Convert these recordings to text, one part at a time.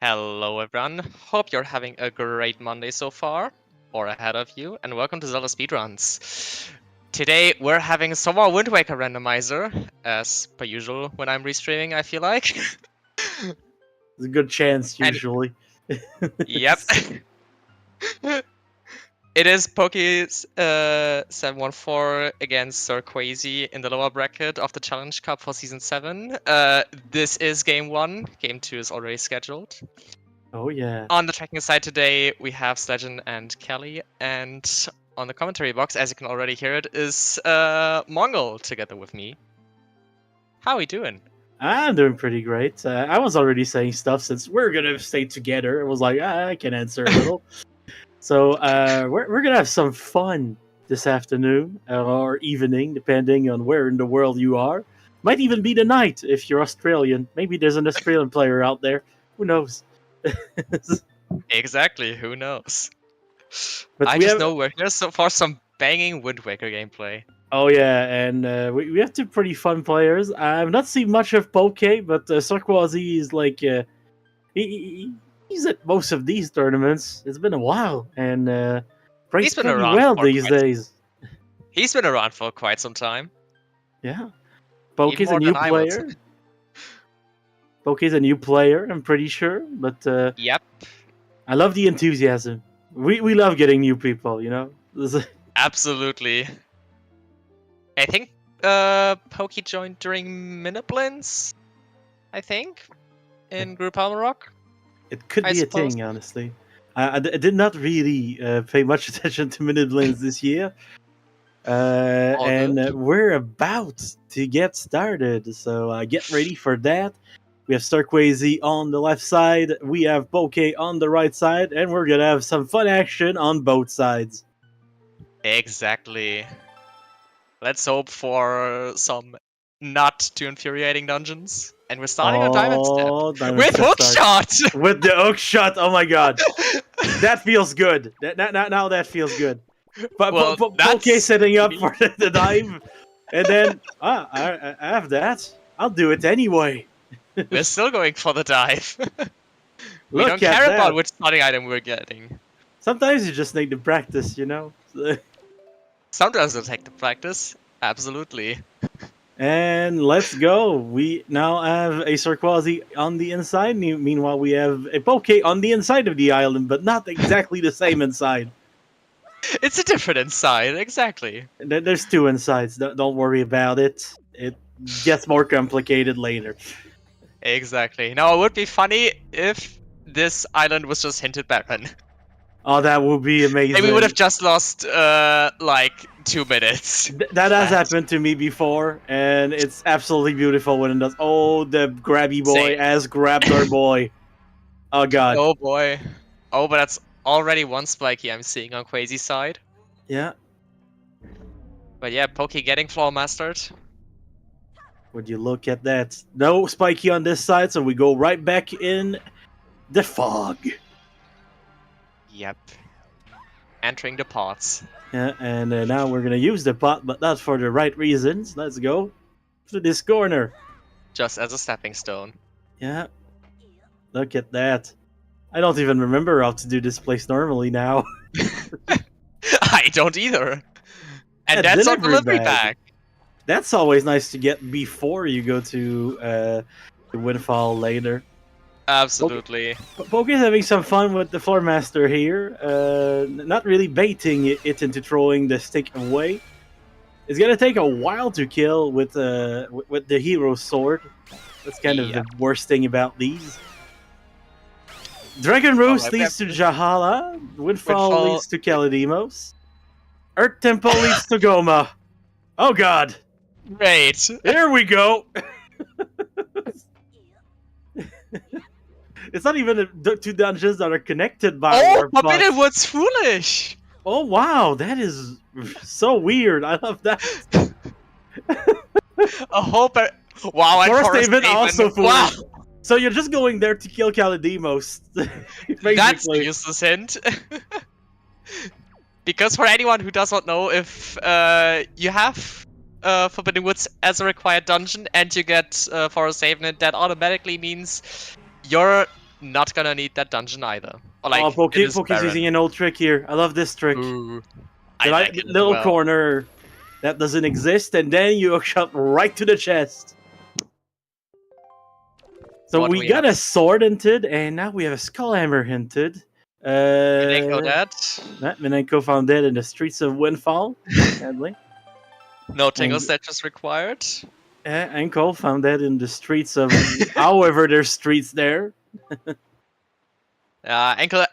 Hello everyone, hope you're having a great Monday so far, or ahead of you, and welcome to ZeldaSpeedRuns. Today we're having some more Wind Waker randomizer, as per usual when I'm restreaming, I feel like. There's a good chance, And- usually. Yep. It is Poke714 against SirQuazy in the lower bracket of the Challenge Cup for Season 7. This is Game 1, Game 2 is already scheduled. Oh, yeah. On the tracking side today, we have Sledgen and Kelly, and on the commentary box, as you can already hear it, is Mongol together with me. How are we doing? I'm doing pretty great. I was already saying stuff since we're going to stay together. It was like, I can answer a little. So we're going to have some fun this afternoon or evening, depending on where in the world you are. Might even be the night if you're Australian. Maybe there's an Australian player out there. Who knows? Exactly, who knows? But I we just have- know we're here for some banging Wind Waker gameplay. Oh yeah, and we have two pretty fun players. I've not seen much of Poke, but SirQuazy is like he's at most of these tournaments. It's been a while, and plays He's been pretty around well for these quite- days. He's been around for quite some time. Yeah, Poke's Even a more new than I would player. Poke's a new player, I'm pretty sure, but Yep, I love the enthusiasm. We love getting new people, you know. absolutely. I think Poke joined during Miniblins, I think, in Group Rock. It could I be suppose. a thing, honestly. I did not really pay much attention to minute blends this year. And we're about to get started, so get ready for that. We have SirQuazy on the left side, we have Poke on the right side, and we're gonna have some fun action on both sides. Exactly. Let's hope for some not too infuriating dungeons. And we're starting on Diamond Step. Diamond With Step Hookshot! start. With the hook shot, oh my god. That feels good. Now that feels good. But Well, Poke that's setting up for the dive, and then I have that. I'll do it anyway. We're still going for the dive. We Look don't at care that. about which starting item we're getting. Sometimes you just need to practice, you know. Sometimes it'll take the practice. Absolutely. And let's go. We now have a SirQuazy on the inside. Meanwhile, we have a Poke on the inside of the island, but not exactly the same inside. It's a different inside, exactly. There's two insides. Don't worry about it. It gets more complicated later. Exactly. Now, it would be funny if this island was just hinted barren. Oh, that would be amazing. And we would have just lost, like, 2 minutes. That has happened to me before, and it's absolutely beautiful when it does. Oh, the grabby boy Same. has grabbed our boy. Oh, God. Oh, boy. Oh, but that's already one spiky I'm seeing on Quazy's side. Yeah. But yeah, Poke getting floor mastered. Would you look at that? No spiky on this side, so we go right back in the fog. Yep. Entering the pots. Yeah, and now we're gonna use the pot, but not for the right reasons. Let's go to this corner. Just as a stepping stone. Yeah. Look at that. I don't even remember how to do this place normally now. I don't either. And Yeah, that's our delivery delivery bag. bag. That's always nice to get before you go to the Windfall later. Absolutely. Poke is having some fun with the Floor Master here. Not really baiting it into throwing the stick away. It's gonna take a while to kill with the hero sword. That's kind of the worst thing about these. Dragon Roost leads to Jahala. Windfall leads to Kaladimos. Earth Temple leads to Goma. Oh god. Great. Here we go. It's not even two dungeons that are connected by Oh, war Forbidden Wood's foolish. Oh wow, that is so weird. I love that. A whole wow, and Forest Forest Haven Haven. also foolish. Wow, So you're just going there to kill Kaladimos. that's a useless hint. Because for anyone who does not know, if you have Forbidden Woods as a required dungeon and you get Forest Haven, that automatically means you're not gonna need that dungeon either. Or like, Oh, Poke's Baron. using an old trick here. I love this trick. Ooh, The I like it as little well. corner that doesn't exist, and then you shot right to the chest. So What we got a sword hinted, and now we have a skull hammer hinted. Minenko dead. Minenko found dead in the streets of Windfall, sadly. No tingle statues required. And Cole found dead in the streets of however there's streets there. Ankle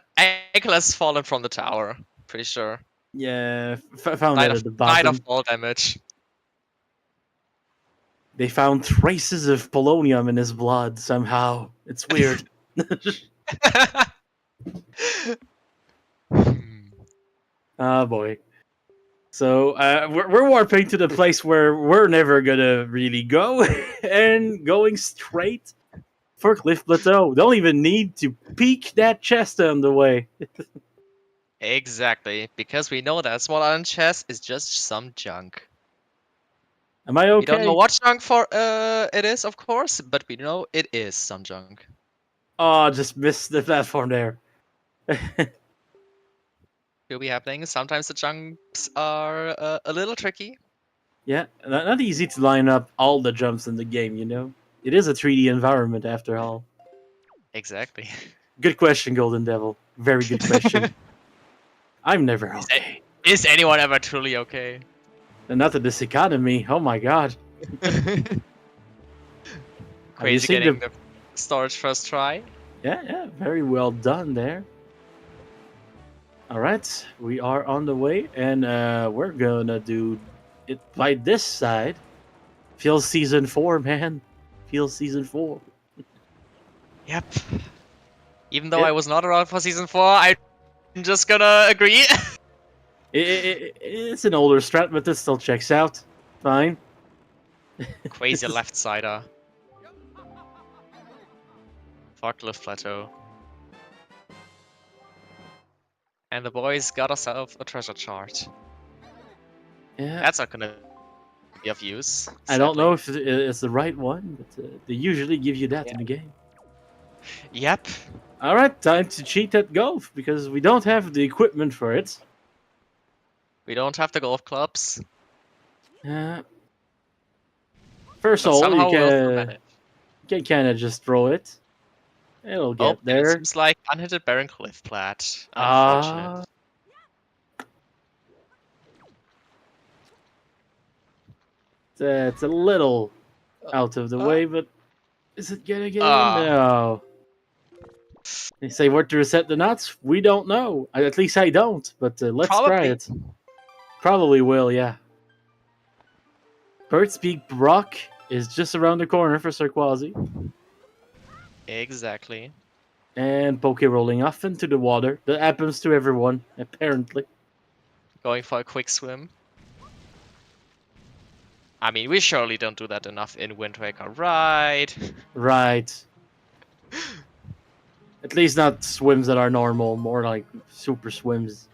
has fallen from the tower. Pretty sure. Yeah, found that at the bottom. Died of fall damage. They found traces of polonium in his blood somehow. It's weird. Oh boy. So we're warping to the place where we're never gonna really go, and going straight for Cliff Plateau. Don't even need to peek that chest on the way. Exactly, because we know that small iron chest is just some junk. Am I okay? We don't know what junk for it is, of course, but we know it is some junk. Oh, just missed the platform there. Will be happening. Sometimes the jumps are a little tricky. Yeah, not easy to line up all the jumps in the game, you know? It is a 3D environment after all. Exactly. Good question, Golden Devil. Very good question. I'm never okay. Is anyone ever truly okay? And not in this economy. Oh my god. Crazy getting the storage first try. Yeah, very well done there. Alright, we are on the way, and we're gonna do it by this side. Feels season 4, man. Feels season 4. Yep. Even though I was not around for season 4, I'm just gonna agree. It's an older strat, but this still checks out. Fine. Crazy left sider. Fuck Cliff Plateau. And the boys got ourselves a treasure chart. Yeah. That's not gonna be of use. I don't know if it's the right one, but they usually give you that in the game. Yep. Alright, time to cheat at golf, because we don't have the equipment for it. We don't have the golf clubs. First of all, you can kind of just throw it. It'll get there. It seems like unhinted Baron Cliff Plat. Unfortunate. It's a little out of the way, but is it gonna get in? No. They say where to reset the nuts? We don't know. At least I don't, but let's try it. Probably will, yeah. Bird's Peak Rock is just around the corner for SirQuazy. Exactly. And Poke rolling off into the water. That happens to everyone, apparently. Going for a quick swim. I mean, we surely don't do that enough in Wind Waker, right? Right. At least not swims that are normal, more like super swims.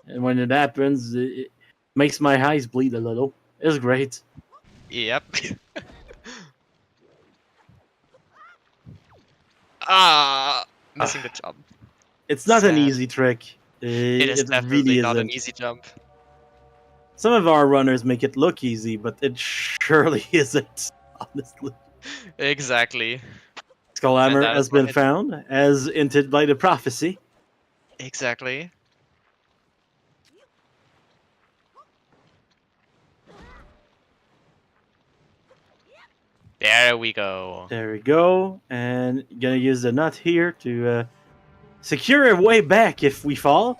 And when it happens, it makes my eyes bleed a little. It's great. Yep. Missing the jump. It's not an easy trick. It is definitely really not an easy jump. Some of our runners make it look easy, but it surely isn't, honestly. Exactly. Skullhammer has been found, as hinted by the prophecy. Exactly. There we go. There we go. And gonna use the nut here to secure a way back if we fall.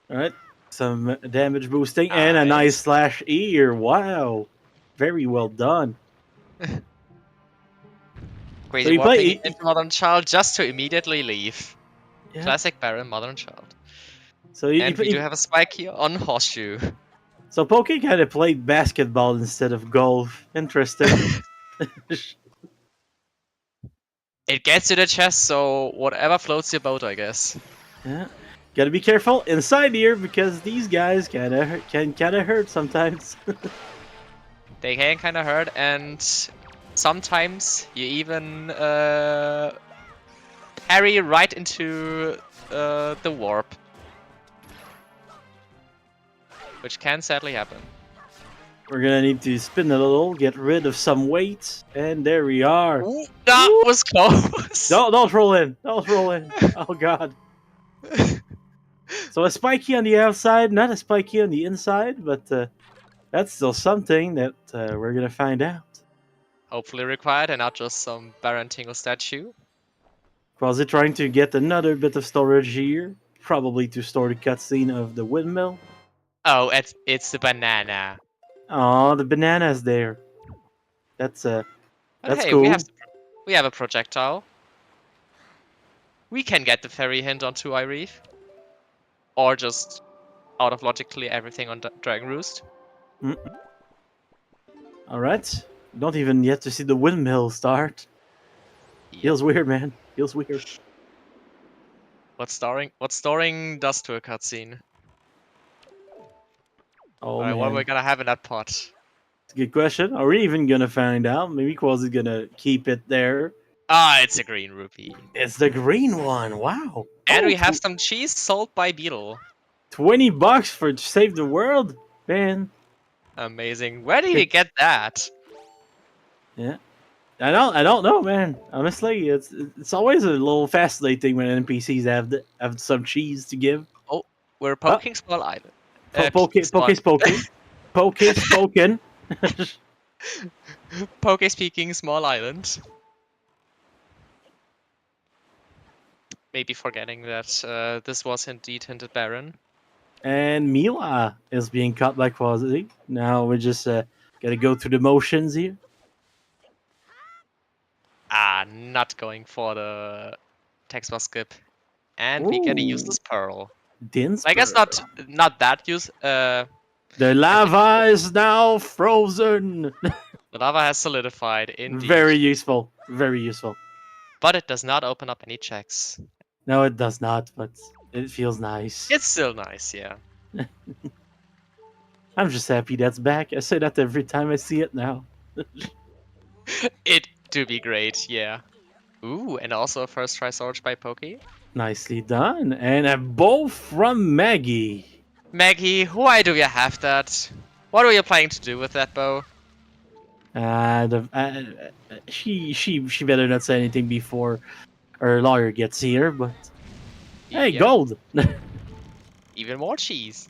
Alright. Some damage boosting and a nice slash ear. Wow. Very well done. Crazy warping into Mother and Child just to immediately leave. Yeah. Classic Baron Mother and Child. So we do have a spike here on Horseshoe. So Poke kind of played basketball instead of golf. Interesting. It gets you the chest, so whatever floats your boat, I guess. Yeah. Gotta be careful inside here because these guys can kind of hurt sometimes. They can kind of hurt, and sometimes you even parry right into the warp, which can sadly happen. We're gonna need to spin a little, get rid of some weight, and there we are. Ooh, that was close. Don't roll in. Don't roll in. Oh god. So a spiky on the outside, not a spiky on the inside, but that's still something that we're gonna find out. Hopefully required, and not just some Baron Tingle statue. Quasi trying to get another bit of storage here, probably to store the cutscene of the windmill. Oh, it's the banana. Oh, the banana's there. That's But that's hey, cool. we have a projectile. We can get the fairy hint onto Ireef. Or just out of logically everything on Dragon Roost. Alright. Don't even yet to see the windmill start. Yep. Feels weird, man. Feels weird. What storing does to a cutscene. Oh, Alright, man. what are we gonna have in that pot? It's a good question. Are we even gonna find out? Maybe Quasi's gonna keep it there. Ah, it's a green rupee. It's the green one. Wow. And Oh, we have some cheese sold by Beetle. $20 for Save the World, man. Amazing. Where did he get that? Yeah. I don't know, man. Honestly, it's always a little fascinating when NPCs have some cheese to give. Oh, we're poking Small Island. Poke spoken. Poke speaking Small Island. Maybe forgetting that this was indeed hinted Baron. And Mila is being cut by Quasi. Now we just gotta go through the motions here. Ah, not going for the text bar skip. And we get a useless pearl. Din's I guess not that use. The lava is now frozen. The lava has solidified, indeed. Very useful. Very useful. But it does not open up any checks. No, it does not, but it feels nice. It's still nice, yeah. I'm just happy that's back. I say that every time I see it now. It do be great, yeah. Ooh, and also a first try storage by Pokey. Nicely done. And a bow from Maggie. Maggie, why do you have that? What are you planning to do with that bow? She better not say anything before her lawyer gets here, but hey, Yep. gold. Even more cheese.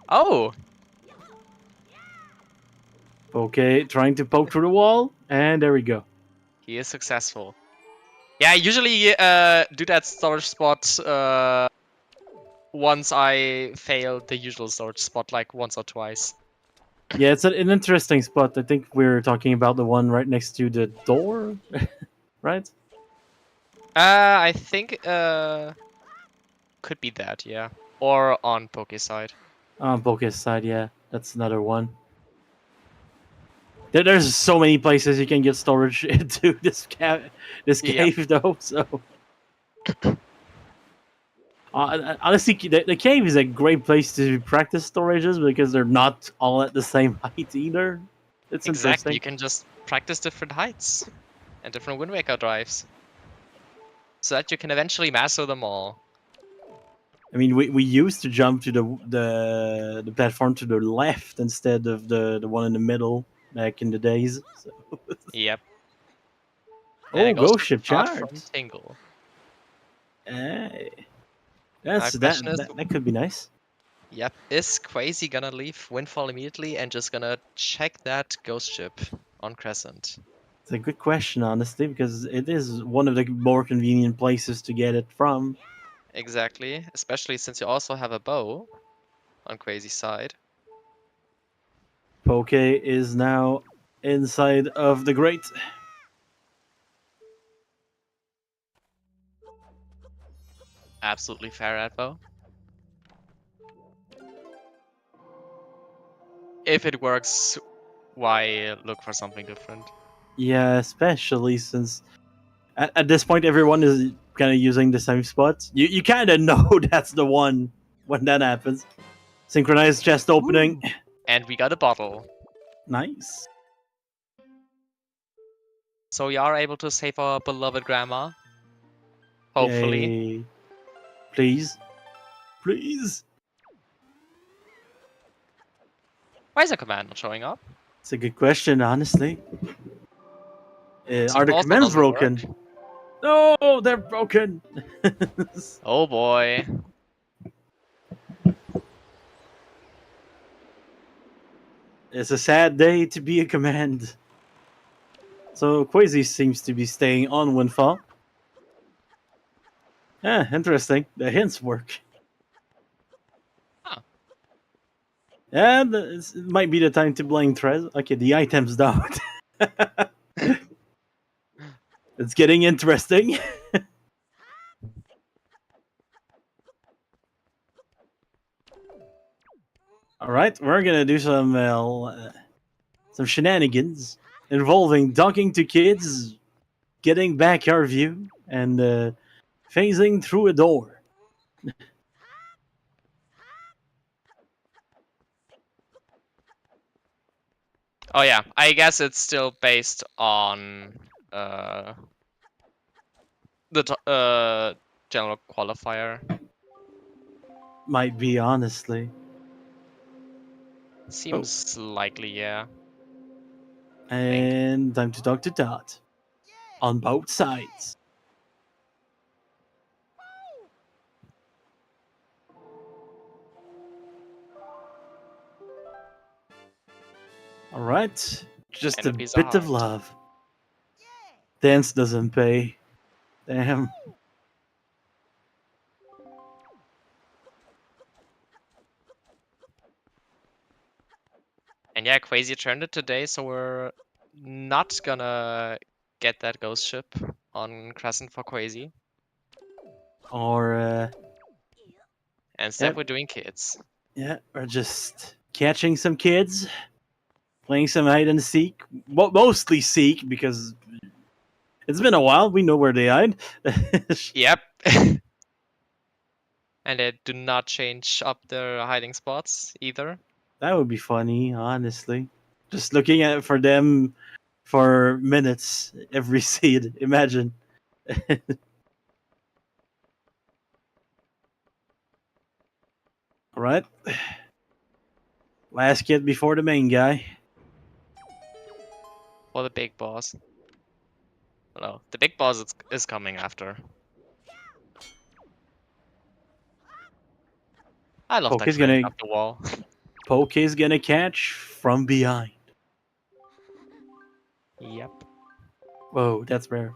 Oh, Okay, trying to poke through the wall, and there we go. he is successful. Yeah, I usually do that storage spot once I fail the usual storage spot, like once or twice. Yeah, it's an interesting spot. I think we're talking about the one right next to the door, right? I think could be that, yeah. Or on Poke's side. On Poke's side, yeah, that's another one. There's so many places you can get storage into this cave, though. So, honestly, the cave is a great place to practice storages because they're not all at the same height either. It's Exactly, interesting. you can just practice different heights and different Wind Waker drives, so that you can eventually master them all. I mean, we used to jump to the platform to the left instead of the one in the middle back in the days. So. Yep. Oh, ghost ship from charge. Tingle. Hey. question is- That could be nice. Yep. Is Quasi gonna leave Windfall immediately and just gonna check that ghost ship on Crescent? It's a good question, honestly, because it is one of the more convenient places to get it from. Exactly, especially since you also have a bow on Quasi's side. Poke is now inside of the grate. Absolutely fair advo. If it works, why look for something different? Yeah, especially since at this point everyone is kind of using the same spot. You kind of know that's the one when that happens. Synchronized chest opening. And we got a bottle. Nice. So we are able to save our beloved grandma. Hopefully. Yay. Please. Please. Why is the command not showing up? It's a good question, honestly. Are the also commands doesn't work. broken? No, they're broken. Oh boy. It's a sad day to be a command. So Quasi seems to be staying on Windfall. Yeah, interesting. The hints work. Huh. And it might be the time to blame Trez. Okay, the items don't. It's getting interesting. All right, we're gonna do some shenanigans involving talking to kids, getting backyard view, and phasing through a door. Oh yeah, I guess it's still based on the general qualifier. Might be, honestly. Seems likely, yeah. And time to talk to Dot. On both sides. All right, just a Enemies bit of are love. Dance doesn't pay. Damn. And yeah, Quasi turned it today, so we're not gonna get that ghost ship on Crescent for Quasi. Or And instead yep. we're doing kids. Yeah, or just catching some kids, playing some hide and seek. Mostly seek because it's been a while. We know where they hide. Yep. And they do not change up their hiding spots either. That would be funny, honestly. Just looking at it for them for minutes every seed. Imagine. All right. Last kid before the main guy. Or the big boss. No, the big boss is coming after. I love Poke that is climbing gonna up the wall. Poke is gonna catch from behind. Yep. Whoa, that's rare.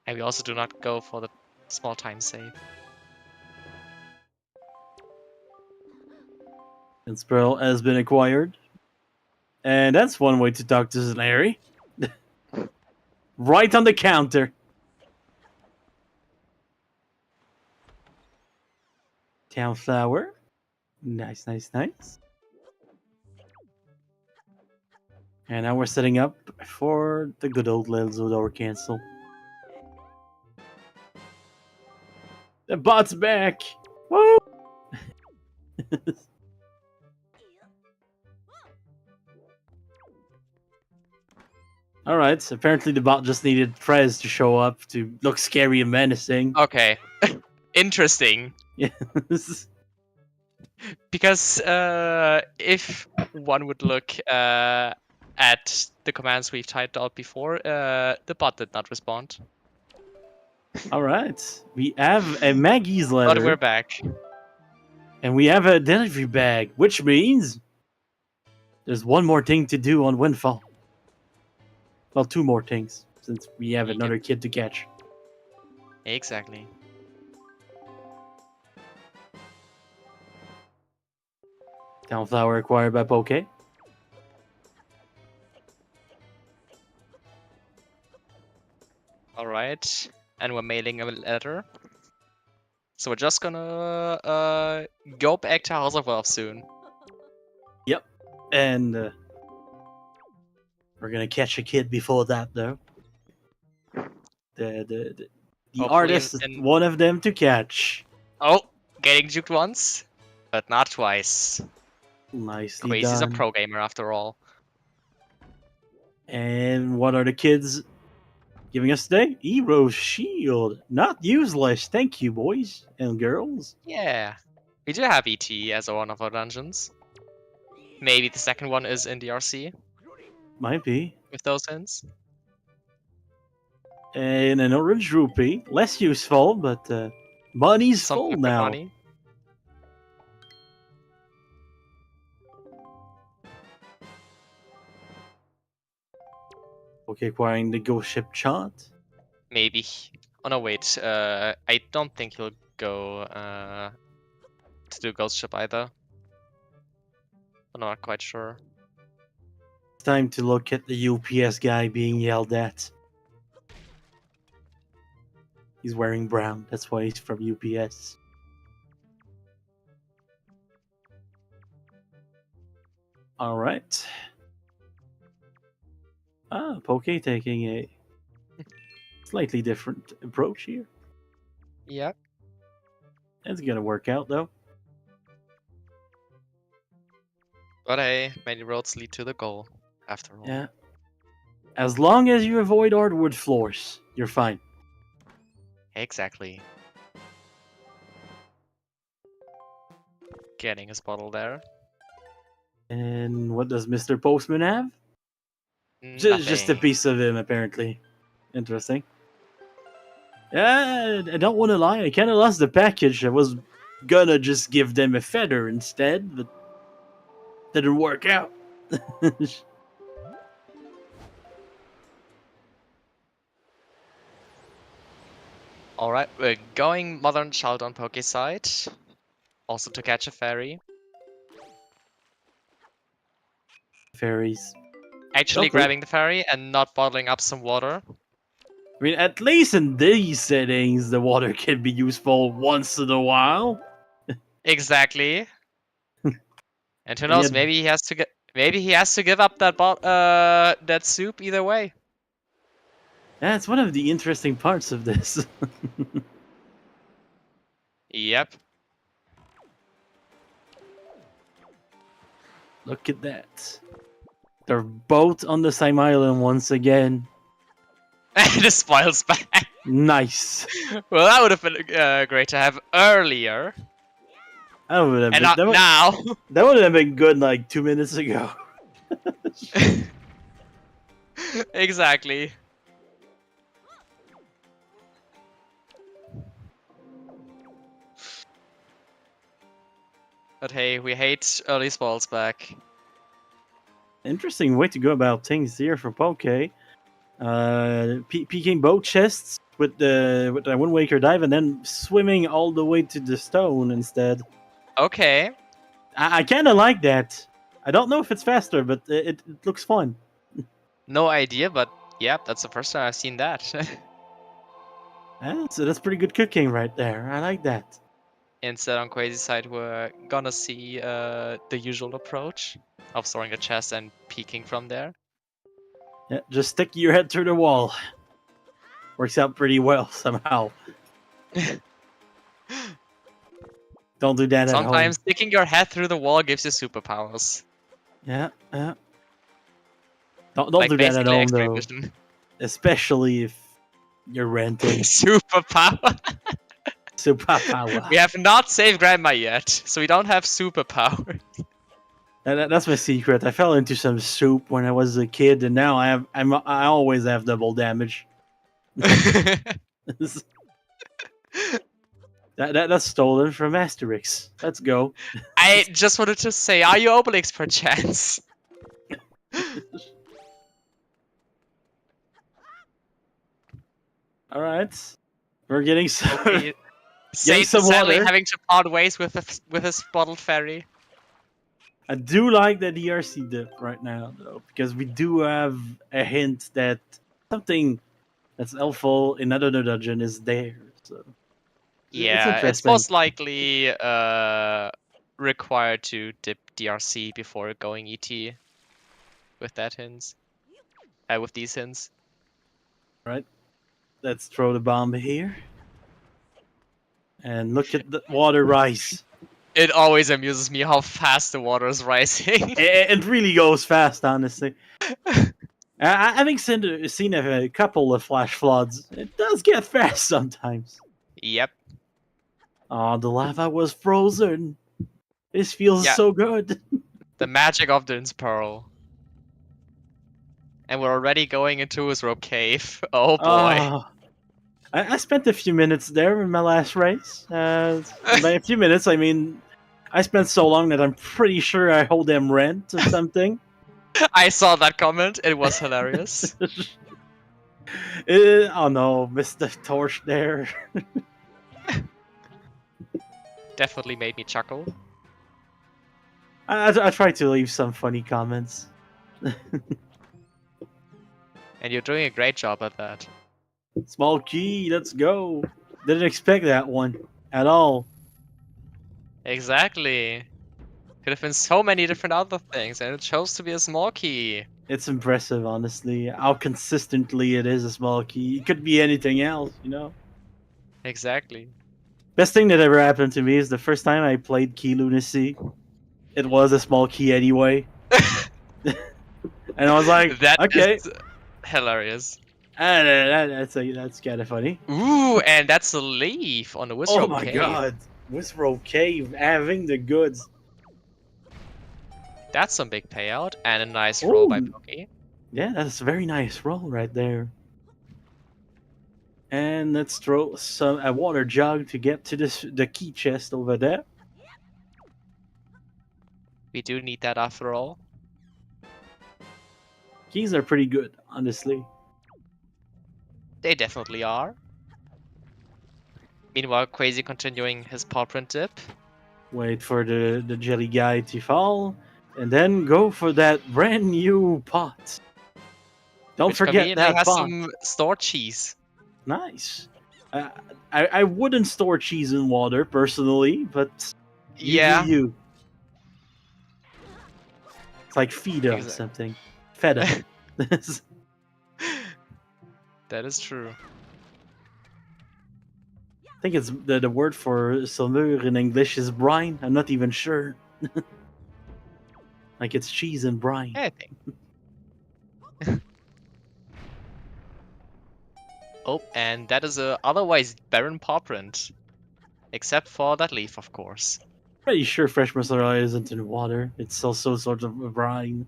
And we also do not go for the small time save. And Sproul has been acquired. And that's one way to talk to Larry. Right on the counter. Town flower. Nice, nice, nice. And now we're setting up for the good old Zelda cancel. The bot's back! Woo! Alright, so apparently the bot just needed Prez to show up to look scary and menacing. Okay. Interesting. Yes. Because if one would look at the commands we've typed out before, the bot did not respond. Alright, we have a Maggie's But letter. we're back. And we have a delivery bag, which means there's one more thing to do on Windfall. Well, two more things, since we have Yep. another kid to catch. Exactly. Townflower acquired by Poke. Alright. And we're mailing a letter. So we're just gonna go back to House of Wealth soon. Yep. And we're gonna catch a kid before that, though. The Hopefully artist is one of them to catch. Oh, getting juked once. but not twice. Nicely Quazy's a done. pro gamer after all. And what are the kids giving us today? Hero Shield. Not useless. Thank you, boys and girls. Yeah. We do have ET as one of our dungeons. Maybe the second one is in DRC Might be. with those hints. And an orange rupee. Less useful, but money's Some full pocket now. money. Okay, acquiring the ghost ship chant. Maybe. Oh no, wait. I don't think he'll go to do Ghost Ship either. I'm not quite sure. It's time to look at the UPS guy being yelled at. He's wearing brown. That's why he's from UPS. All right. Poke taking a slightly different approach here. Yep. It's gonna work out though. But hey, many roads lead to the goal, after all. Yeah. As long as you avoid hardwood floors, you're fine. Exactly. Getting his bottle there. And what does Mr. Postman have? Just a Nothing. piece of him, apparently. Interesting. Yeah, I don't want to lie. I kind of lost the package. I was gonna just give them a feather instead, but didn't work out. Alright, we're going Modern Child on Poke side. Also to catch a fairy. Fairies. Actually Okay. grabbing the fairy and not bottling up some water. I mean, at least in these settings, the water can be useful once in a while. Exactly. And who And knows, yet- maybe he has to give up that that soup either way. That's one of the interesting parts of this. Yep. Look at that. They're both on the same island once again. And the spoils back. Nice. Well, that would have been great to have earlier. That would have And been, not now. that would have been good like 2 minutes ago. Exactly. But hey, we hate early spoils back. Interesting way to go about things here for Poke. Peeking both chests with the Wind Waker dive and then swimming all the way to the stone instead. Okay. I kind of like that. I don't know if it's faster, but it looks fun. No idea, but yeah, that's the first time I've seen that. So that's pretty good cooking right there. I like that. Instead, on Quazy's side, we're gonna see the usual approach of storing a chest and peeking from there. Yeah, just stick your head through the wall. Works out pretty well somehow. Don't do that at home. Sometimes sticking your head through the wall gives you superpowers. Yeah. Don't Like do that at basically home X-ray though. vision. Especially if you're renting. Superpower. Superpower. We have not saved Grandma yet, so we don't have superpower. That's my secret. I fell into some soup when I was a kid, and now I always have double damage. That's stolen from Asterix. Let's go. I just wanted to say, are you Obelix per chance? All right, we're getting some. Okay. Getting some Sadly, water. having to part ways with his bottled fairy. I do like the DRC dip right now, though, because we do have a hint that something that's helpful in another dungeon is there. So Yeah, it's interesting. most likely required to dip DRC before going ET with that hints. With these hints. Right. Let's throw the bomb here. And look at the water rise. It always amuses me how fast the water is rising. It really goes fast, honestly. Having seen a couple of flash floods, it does get fast sometimes. Yep. Oh, the lava was frozen. This feels Yeah. so good. The magic of the Pearl. And we're already going into his rope cave. Oh boy. Oh, I spent a few minutes there in my last race. By a few minutes, I mean, I spent so long that I'm pretty sure I hold them rent or something. I saw that comment. It was hilarious. Oh no, missed the torch there. Definitely made me chuckle. I tried to leave some funny comments. And you're doing a great job at that. Small key, let's go. Didn't expect that one at all. Exactly. Could have been so many different other things, and it chose to be a small key. It's impressive, honestly, how consistently it is a small key. It could be anything else, you know? Exactly. Best thing that ever happened to me is the first time I played Key Lunacy. It was a small key anyway. And I was like, That okay. is hilarious. That's kind of funny. Ooh, and that's a leaf on the Wizrobe Oh my Cave. god. Wizrobe Cave having the goods. That's some big payout, and a nice roll by Ooh. Poke. Yeah, that's a very nice roll right there. And let's throw a water jug to get to the key chest over there. We do need that after all. Keys are pretty good, honestly. They definitely are. Meanwhile, Quazy continuing his paw print dip. Wait for the jelly guy to fall, and then go for that brand new pot. Don't Which forget conveniently that has pot. some stored cheese. Nice. I wouldn't store cheese in water personally, but Yeah. you. It's like feta or Exactly. something. Feta. That is true. I think it's the word for saumure in English is brine. I'm not even sure. Like it's cheese and brine. I think. Oh, and that is a otherwise barren paw print. Except for that leaf, of course. Pretty sure fresh mozzarella isn't in water. It's also sort of a brine.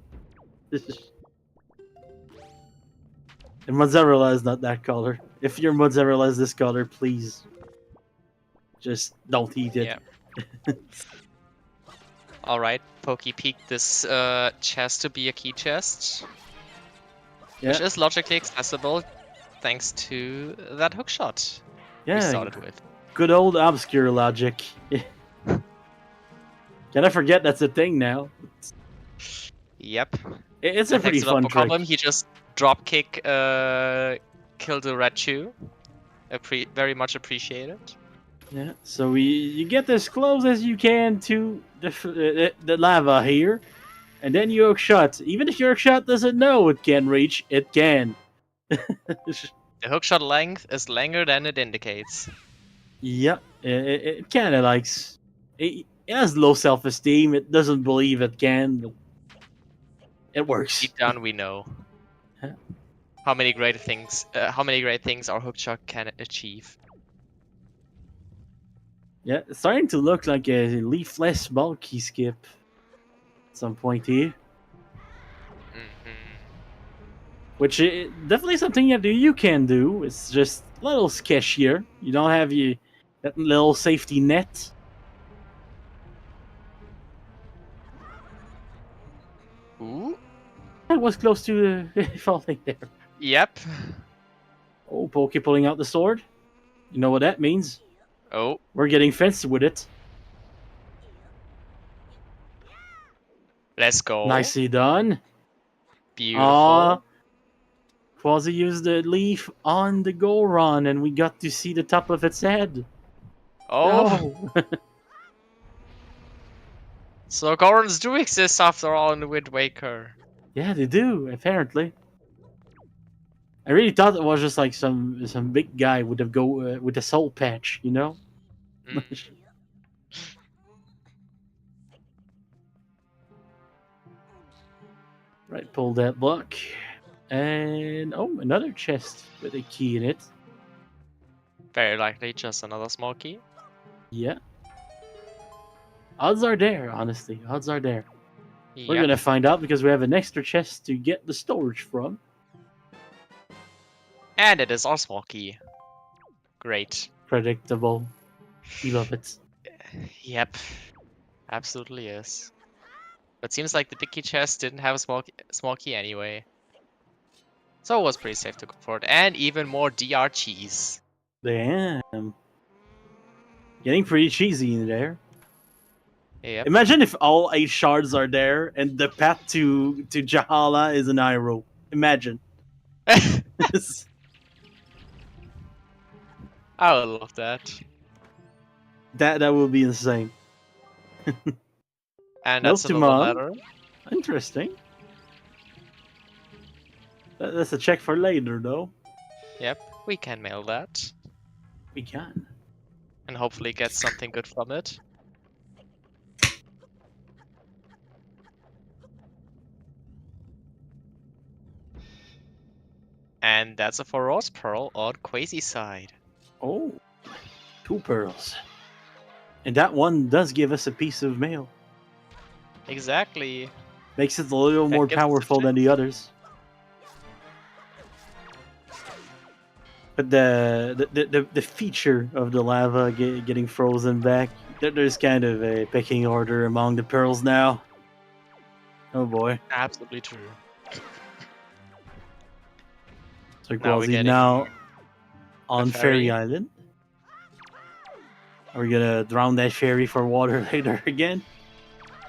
And mozzarella is not that color. If your mozzarella is this color, please just don't eat it. Yeah. Alright, Pokey peeked this chest to be a key chest. Yeah. Which is logically accessible thanks to that hookshot we started with. Good old obscure logic. Can I forget that's a thing now? Yep. It's a pretty fun trick. Problem, he just drop kick killed the red chew. Very much appreciated. Yeah, so you get as close as you can to the lava here, and then you hookshot. Even if your hookshot doesn't know it can reach, it can. The hookshot length is longer than it indicates. Yep, it kind of likes. It has low self-esteem. It doesn't believe it can. It works. Deep down, we know how many great things our hookshot can achieve. Yeah, it's starting to look like a leafless bulky skip at some point here. Which is definitely something you can do. It's just a little sketchier. You don't have that little safety net. Ooh. It was close to falling there. Yep. Oh, Poke pulling out the sword. You know what that means. Oh. We're getting fancy with it. Let's go. Nicely done. Beautiful. Quasi used the leaf on the Goron, and we got to see the top of its head. Oh. No. So Gorons do exist after all in the Wind Waker. Yeah, they do, apparently. I really thought it was just like some big guy with a soul patch, you know? Right, pull that block. And oh, another chest with a key in it. Very likely just another small key. Yeah. Odds are there, honestly. Odds are there. We're Yep. gonna find out because we have an extra chest to get the storage from. And it is our small key. Great. Predictable. We love it. Yep. Absolutely is. But seems like the big key chest didn't have a small key anyway. So it was pretty safe to go for it. And even more DR cheese. Damn. Getting pretty cheesy in there. Yep. Imagine if all 8 shards are there and the path to Jahala is an arrow. Imagine. I would love that. That would be insane. And Note that's to another mom. letter. Interesting. That's a check for later, though. Yep, we can mail that. We can. And hopefully get something good from it. And that's a Foros Pearl on Quazy side. Oh, 2 pearls. And that one does give us a piece of mail. Exactly. Makes it a little That more gives us a powerful than the others. But the feature of the lava getting frozen back, there's kind of a pecking order among the pearls now. Oh boy. Absolutely true. SirQuazy now on ferry. Fairy Island. Are we gonna drown that fairy for water later again?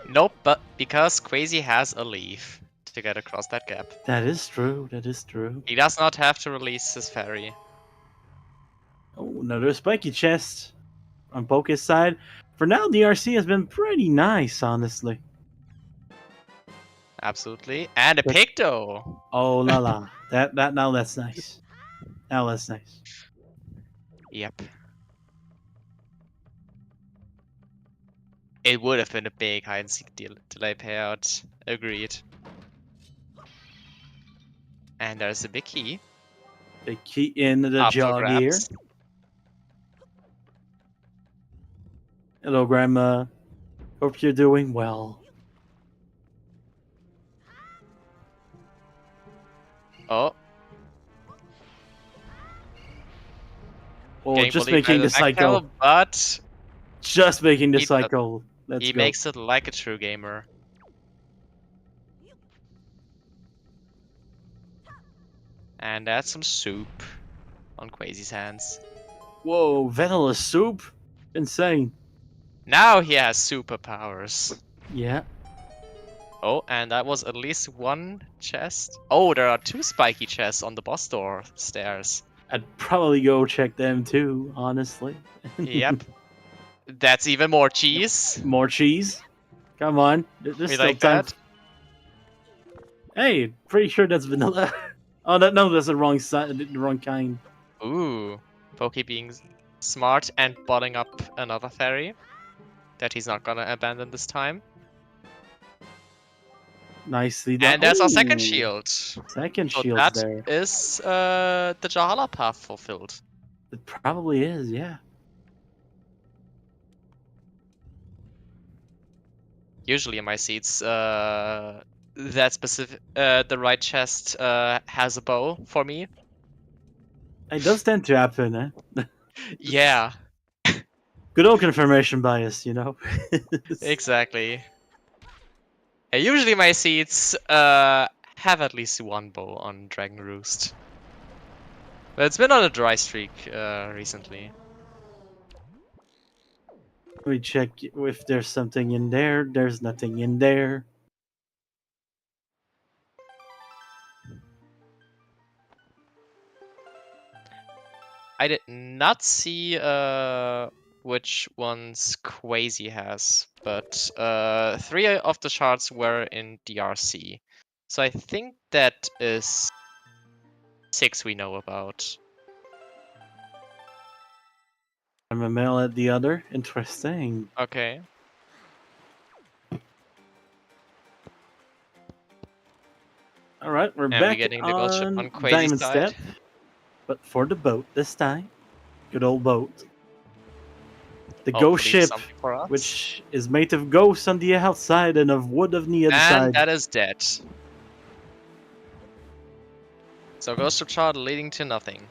Nope, but because Quazy has a leaf to get across that gap. That is true. That is true. He does not have to release his ferry. Oh, another spiky chest on Poke's side. For now, DRC has been pretty nice, honestly. Absolutely. And a Picto! Oh la la. Now that's nice. Now that's nice. Yep. It would have been a big hide and seek delay payout. Agreed. And there's a big key. The key in the jog here. Hello, Grandma. Hope you're doing well. Oh. Oh, just making the cycle. But just making the cycle. He makes it like a true gamer. And that's some soup on Quazy's hands. Whoa, vanilla soup? Insane. Now he has superpowers. Yeah. Oh, and that was at least one chest. Oh, there are 2 spiky chests on the boss door stairs. I'd probably go check them too, honestly. Yep. That's even more cheese. More cheese? Come on. There's We still like time. that. Hey, pretty sure that's vanilla. Oh, no, that's the wrong side, the wrong kind. Ooh. Poke being smart and botting up another fairy that he's not gonna abandon this time. Nicely done. And there's our second shield. Second So shield that there. is the Jahala path fulfilled. It probably is, yeah. Usually in my seats, that specific, the right chest has a bow for me. It does tend to happen, eh? Yeah. Good old confirmation bias, you know? Exactly. Usually my seats have at least one bow on Dragon Roost. But it's been on a dry streak recently. Let me check if there's something in there. There's nothing in there. I did not see which ones Quazy has, but 3 of the shards were in DRC. So I think that is 6 we know about. I'm a male at the other. Interesting. Okay. All right, we're And we're back getting the gold ship on on Quazy Diamond side. Step, but for the boat this time. Good old boat. The ghost Hopefully ship, something for us. which is made of ghosts on the outside and of wood on the inside. And that is dead. So ghost ship chart leading to nothing.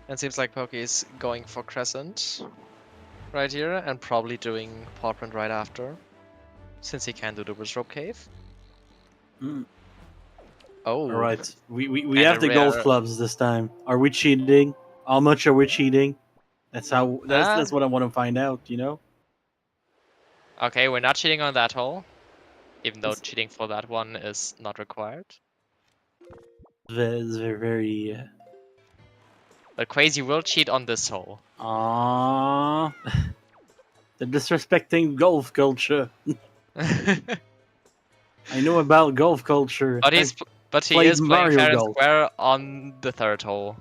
It seems like Poke is going for Crescent right here and probably doing Paw Print right after, since he can do the Wizrobe Cave. Mm. Oh, All right, we And have a the golf rare- clubs this time. Are we cheating? How much are we cheating? That's what I want to find out. You know. Okay, we're not cheating on that hole, even though It's- cheating for that one is not required. It's very. But Quazy will cheat on this hole. Aww. They're disrespecting golf culture. I know about golf culture. But he played is playing Mario fair and Golf. square on the third hole.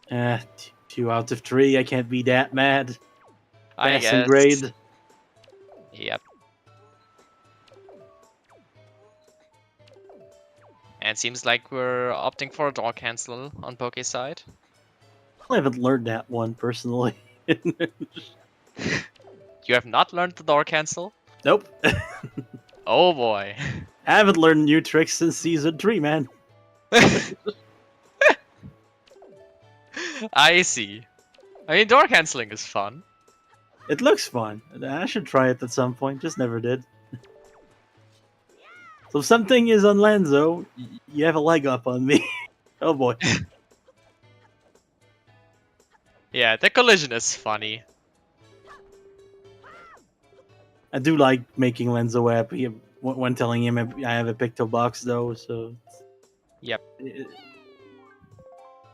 2 out of 3. I can't be that mad. I Passing guess. grade. Yep. And it seems like we're opting for a door cancel on Poke's side. I haven't learned that one personally. You have not learned the door cancel? Nope. Oh boy. I haven't learned new tricks since season 3, man. I see. I mean, door canceling is fun. It looks fun. I should try it at some point. Just never did. So if something is on Lanzo, you have a leg up on me. Oh boy. Yeah, the collision is funny. I do like making Lenzo happy when telling him I have a Picto box, though. So Yep.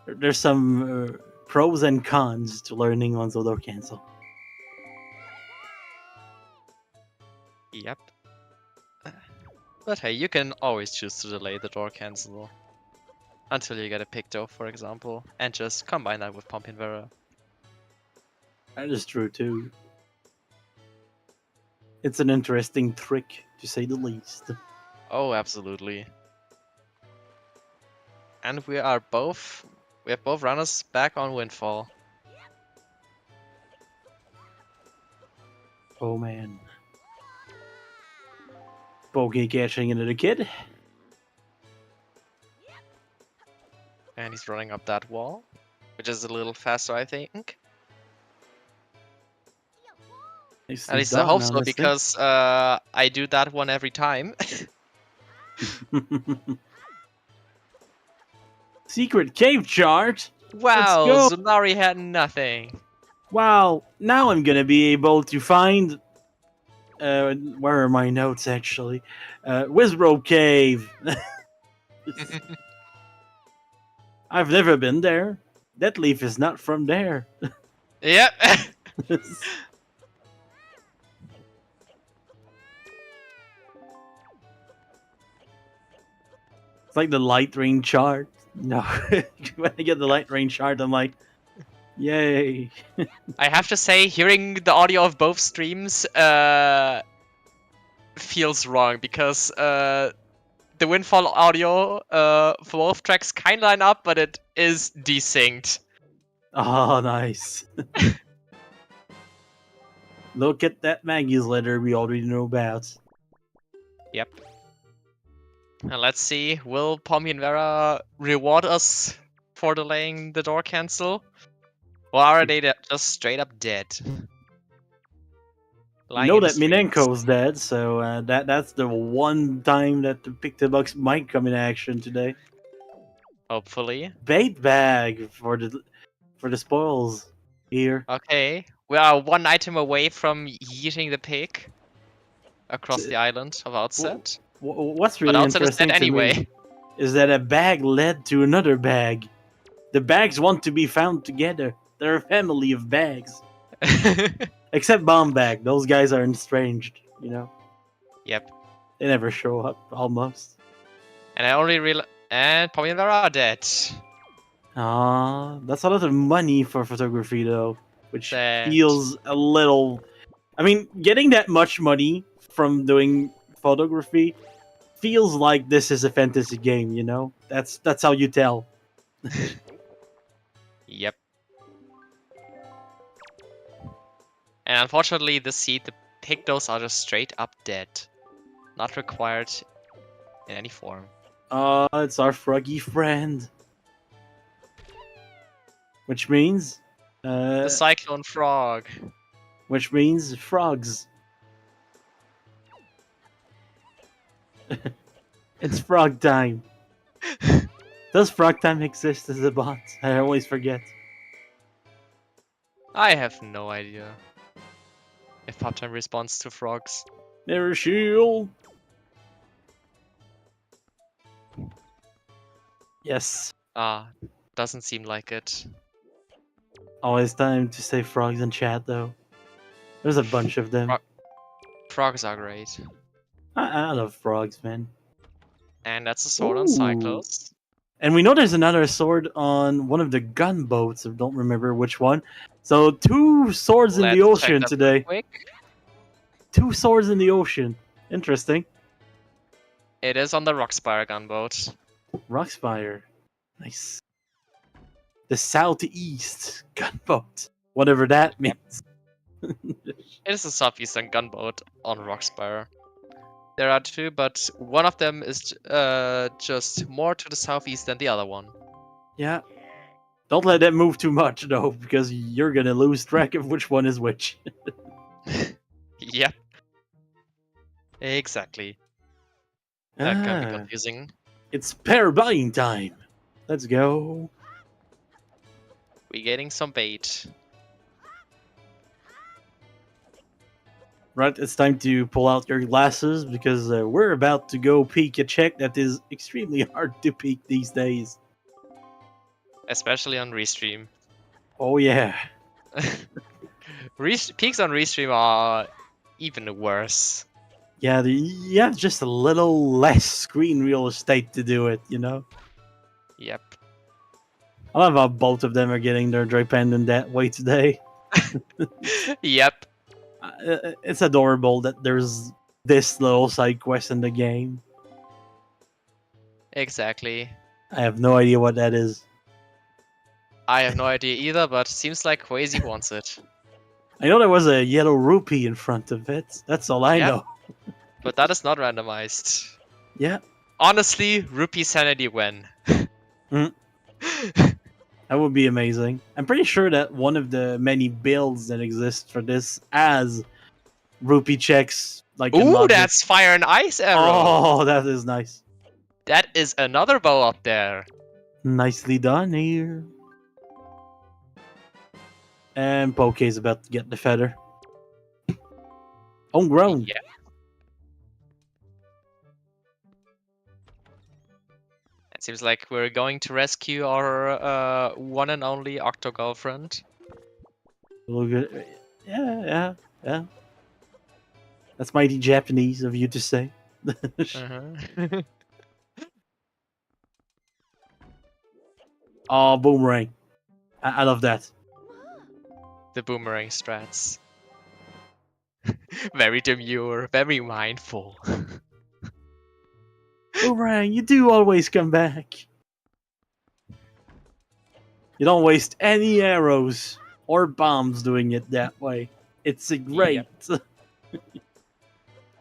There's some pros and cons to learning Lenzo door cancel. Yep. But hey, you can always choose to delay the door cancel until you get a Picto, for example, and just combine that with Pumpkin Vera. That is true too. It's an interesting trick, to say the least. Oh, absolutely. And we have both runners back on Windfall. Oh man. Bogey catching into the kid. And he's running up that wall, which is a little faster, I think. At least I hope so, because I do that one every time. Secret cave chart. Wow, Let's go. Zunari had nothing. Wow, now I'm gonna be able to find. Where are my notes actually? Wizrobe Cave. I've never been there. That leaf is not from there. Yep. It's like the light rain chart. No, when I get the light rain chart, I'm like, yay. I have to say, hearing the audio of both streams feels wrong, because the Windfall audio for both tracks kind of line up, but it is desynced. Oh, nice. Look at that Maggie's letter we already know about. Yep. And let's see, will Pommy and Vera reward us for delaying the door cancel? Or are they just straight up dead? You know that Minenko's dead, so that's the one time that the Pictobox might come in action today. Hopefully. Bait bag for the spoils here. Okay, we are one item away from yeeting the pig across the island of Outset. What's really Outset is interesting dead to anyway. me is that a bag led to another bag. The bags want to be found together. They're a family of bags. Except Bomb Bag. Those guys are estranged, you know? Yep. They never show up, almost. And I only realized... And Pommy and Vera are dead. Ah, that's a lot of money for photography, though. which Sad. feels a little. I mean, getting that much money from doing photography feels like this is a fantasy game. You know, that's how you tell. Yep. And unfortunately, the pigdos are just straight up dead. Not required in any form. It's our froggy friend. Which means, The cyclone frog. which means frogs. It's frog time. Does frog time exist as a bot? I always forget. I have no idea if Pop Time responds to frogs. Mirror shield. Yes. Doesn't seem like it. Always time to say frogs in chat though. There's a bunch of them. Frogs are great. I love frogs, man. And that's a sword on Ooh. Cyclos. And we know there's another sword on one of the gunboats. I don't remember which one. So 2 swords in the Let's check ocean that today. real quick. 2 swords in the ocean. Interesting. It is on the Rockspire gunboat. Rockspire. Nice. The southeast gunboat. Whatever that means. It is a southeastern gunboat on Rockspire. There are 2, but one of them is just more to the southeast than the other one. Yeah. Don't let that move too much though, because you're gonna lose track of which one is which. Yep. Exactly. That can be confusing. It's pair buying time. Let's go. We're getting some bait. Right, it's time to pull out your glasses because we're about to go peek a check that is extremely hard to peek these days. Especially on Restream. Oh yeah. Peaks on Restream are even worse. Yeah, you have just a little less screen real estate to do it, you know? Yep. I love how both of them are getting their Dre Pendant that way today. Yep. It's adorable that there's this little side quest in the game. Exactly. I have no idea what that is. I have no idea either, but seems like Quazy wants it. I know there was a yellow rupee in front of it. That's all I know. But that is not randomized. Yeah. Honestly, rupee sanity when. That would be amazing. I'm pretty sure that one of the many builds that exist for this as rupee checks. Like ooh, that's fire and ice arrow. Oh, that is nice. That is another bow up there. Nicely done here. And Poke is about to get the feather. Homegrown. Yeah. It seems like we're going to rescue our one and only Octo girlfriend. Look at, yeah. That's mighty Japanese of you to say. Oh, boomerang. I love that. The boomerang strats. Very demure, very mindful. Boomerang, you do always come back. You don't waste any arrows or bombs doing it that way. It's great. Yep.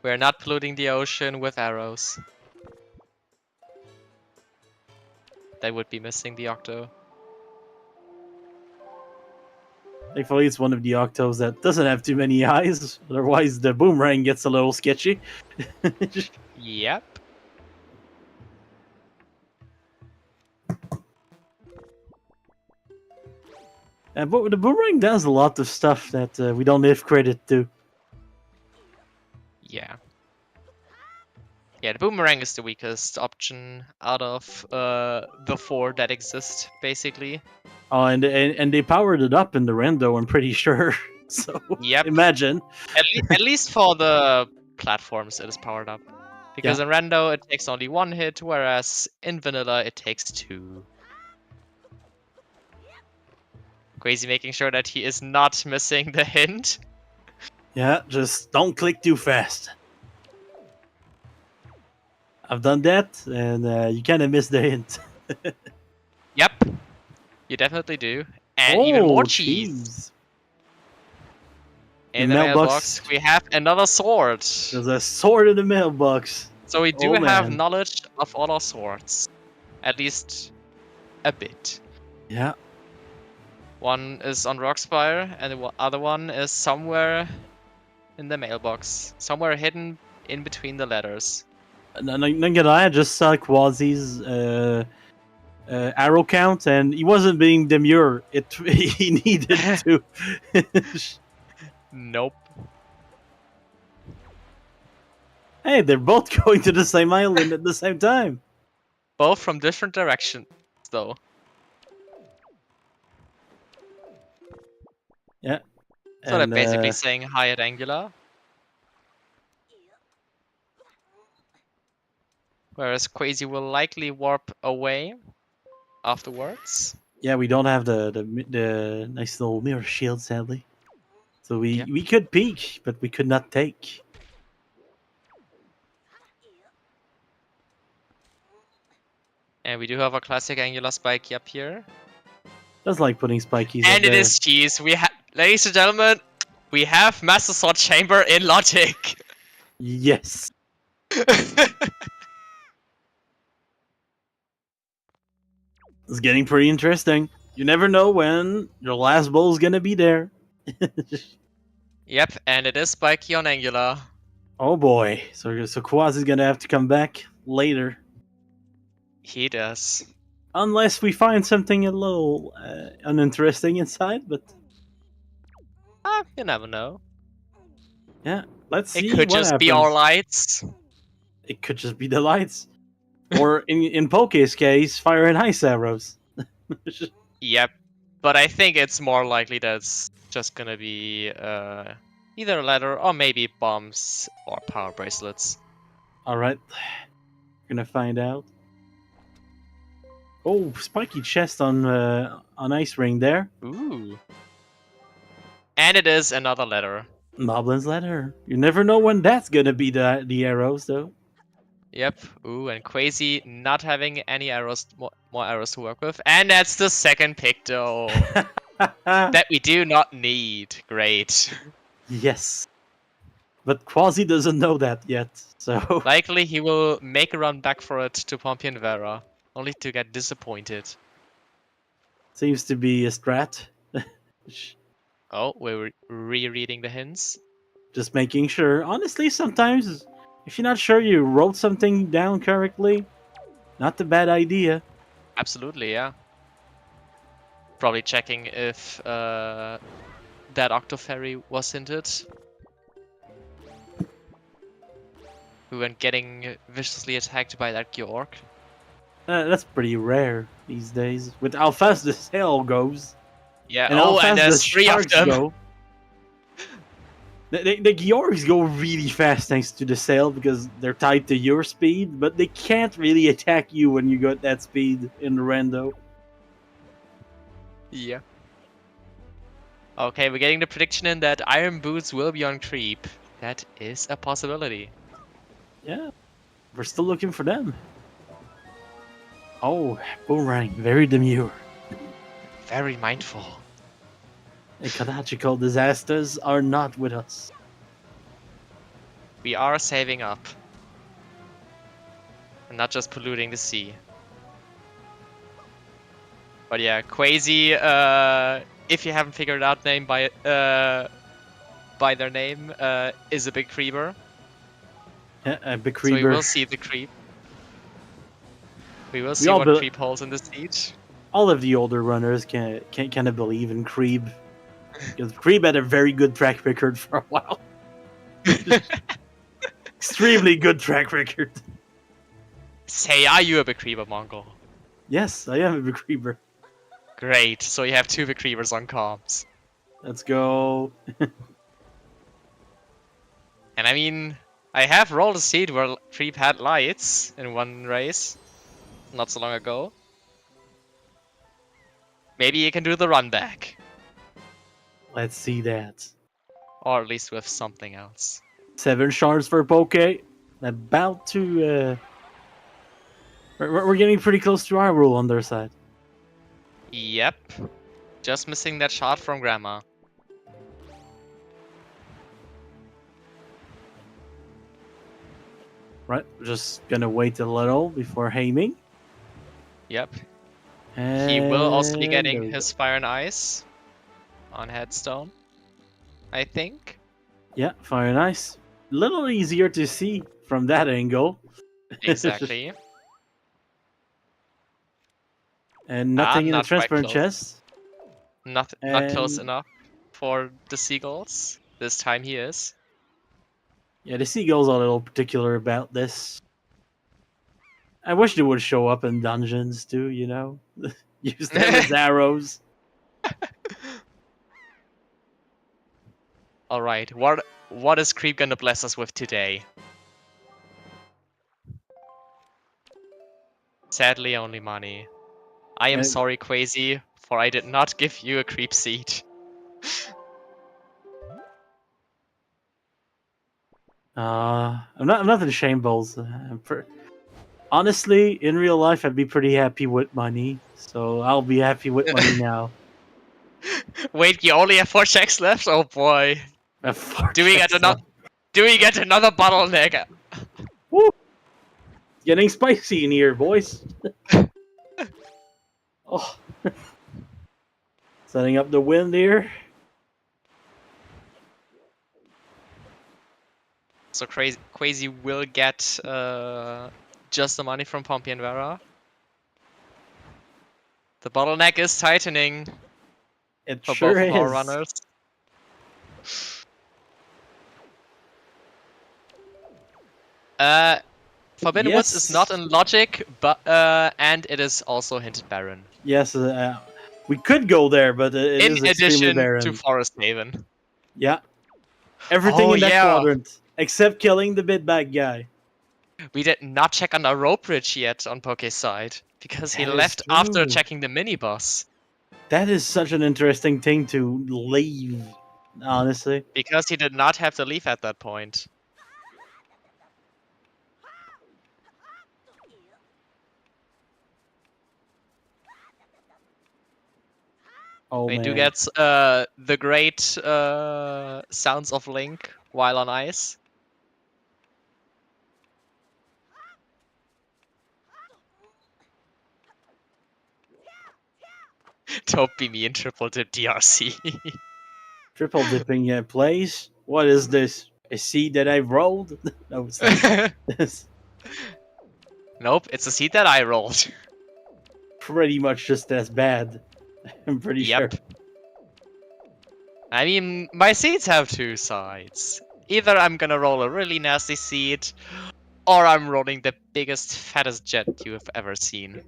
We're not polluting the ocean with arrows. That would be missing the Octo. Thankfully, it's one of the Octos that doesn't have too many eyes. Otherwise, the boomerang gets a little sketchy. Yep. But the boomerang does a lot of stuff that we don't give credit to. Yeah. Yeah, the boomerang is the weakest option out of the 4 that exist, basically. Oh, and they powered it up in the rando, I'm pretty sure. So yep. Imagine. At least for the platforms, it is powered up. Because in rando, it takes only 1 hit, whereas in vanilla, it takes 2. Quasi making sure that he is not missing the hint. Yeah, just don't click too fast. I've done that, and you kind of missed the hint. Yep, you definitely do. And even more cheese. In the mailbox, we have another sword. There's a sword in the mailbox. So we do Oh, have man. knowledge of all our swords. At least a bit. Yeah. One is on Rockspire, and the other one is somewhere in the mailbox. Somewhere hidden in between the letters. I just saw Quasi's arrow count, and he wasn't being demure. He needed to. Nope. Hey, they're both going to the same island at the same time. Both from different directions, though. Yeah. So they're basically saying hi at Angular. Whereas Quasi will likely warp away afterwards. Yeah, we don't have the nice little mirror shield, sadly. So we could peek, but we could not take. And we do have a classic Angular spiky up here. Just like putting spikies. And it is cheese. We have, ladies and gentlemen, we have Master Sword Chamber in Logic. Yes. It's getting pretty interesting. You never know when your last bowl is gonna be there. Yep, and it is spiky on Angular. Oh boy. So Quasi's gonna have to come back later. He does. Unless we find something a little uninteresting inside, but... You never know. Yeah, let's see. It could just be our lights. It could just be the lights. Or in Poke's case, fire and ice arrows. Yep. But I think it's more likely that it's just gonna be either a ladder or maybe bombs or power bracelets. Alright. We're gonna find out. Oh, spiky chest on Ice Ring there. Ooh. And it is another ladder. Moblin's ladder. You never know when that's gonna be the arrows, though. Yep. Ooh, and Quasi not having any arrows, more arrows to work with. And that's the second pick, though. That we do not need. Great. Yes. But Quasi doesn't know that yet, so... Likely he will make a run back for it to Pompion Vera, only to get disappointed. Seems to be a strat. Oh, we're rereading the hints. Just making sure. Honestly, sometimes, if you're not sure you wrote something down correctly, not a bad idea. Absolutely, yeah. Probably checking if that Octofairy was hinted. We went getting viciously attacked by that Georg. That's pretty rare these days. With how fast the sail goes. Yeah, And how fast there's the 3 of sharks them. go. The Georgs go really fast thanks to the sail because they're tied to your speed, but they can't really attack you when you go at that speed in the rando. Yeah. Okay, we're getting the prediction in that Iron Boots will be on creep. That is a possibility. Yeah, we're still looking for them. Oh, Boomerang, very demure. Very mindful. Ecological disasters are not with us. We are saving up. And not just polluting the sea. But yeah, Quasi, if you haven't figured out name by their name, is a big creeper. Yeah, a big creeper. So we will see the creep. We will see what creep holes in the siege. All of the older runners can kind of believe in creep. Because creep had a very good track record for a while. Extremely good track record. Say, are you a big creeper, Mongol? Yes, I am a big creeper. Great, so you have 2 big creepers on comms. Let's go. And I mean, I have rolled a seed where creep had lights in one race. Not so long ago. Maybe you can do the run back. Let's see that. Or at least with something else. 7 shards for Poke. About to. We're getting pretty close to our rule on their side. Yep. Just missing that shot from Grandma. Right, just gonna wait a little before aiming. Yep. And He will also be there getting we his go. Fire and Ice on Headstone, I think. Yeah, fire nice. A little easier to see from that angle. Exactly. And nothing in the Not quite transparent close. chest. Not close enough for the seagulls. This time he is. Yeah, the seagulls are a little particular about this. I wish they would show up in dungeons too, you know? Use them as arrows. Alright, what is Creep gonna bless us with today? Sadly, only money. I am sorry, Quazy, for I did not give you a creep seed. I'm not in shambles. Honestly, in real life, I'd be pretty happy with money, so I'll be happy with money now. Wait, you only have 4 checks left? Oh boy. Do we get another bottleneck? Woo! Getting spicy in here, boys. Oh. Setting up the wind here. So Quazy will get just the money from Pompey and Vera. The bottleneck is tightening It for sure both of our is. runners. Forbidden Woods is not in logic, but and it is also hinted barren. Yes, we could go there, but it in is extremely addition barren. to Forest Haven. Yeah. Everything Oh, in that yeah. quadrant, except killing the big bad guy. We did not check on our rope bridge yet on Poke's side, because he That is left true. after checking the mini-boss. That is such an interesting thing to leave, honestly. Because he did not have to leave at that point. Oh, We man. do get the great sounds of Link while on ice. Don't be me in triple dip DRC. Triple dipping plays. What is this? A seed that I rolled? No, it's not. It's Nope, it's a seed that I rolled. pretty much just as bad. I'm pretty sure. I mean, my seeds have 2 sides. Either I'm gonna roll a really nasty seed, or I'm rolling the biggest, fattest jet you have ever seen.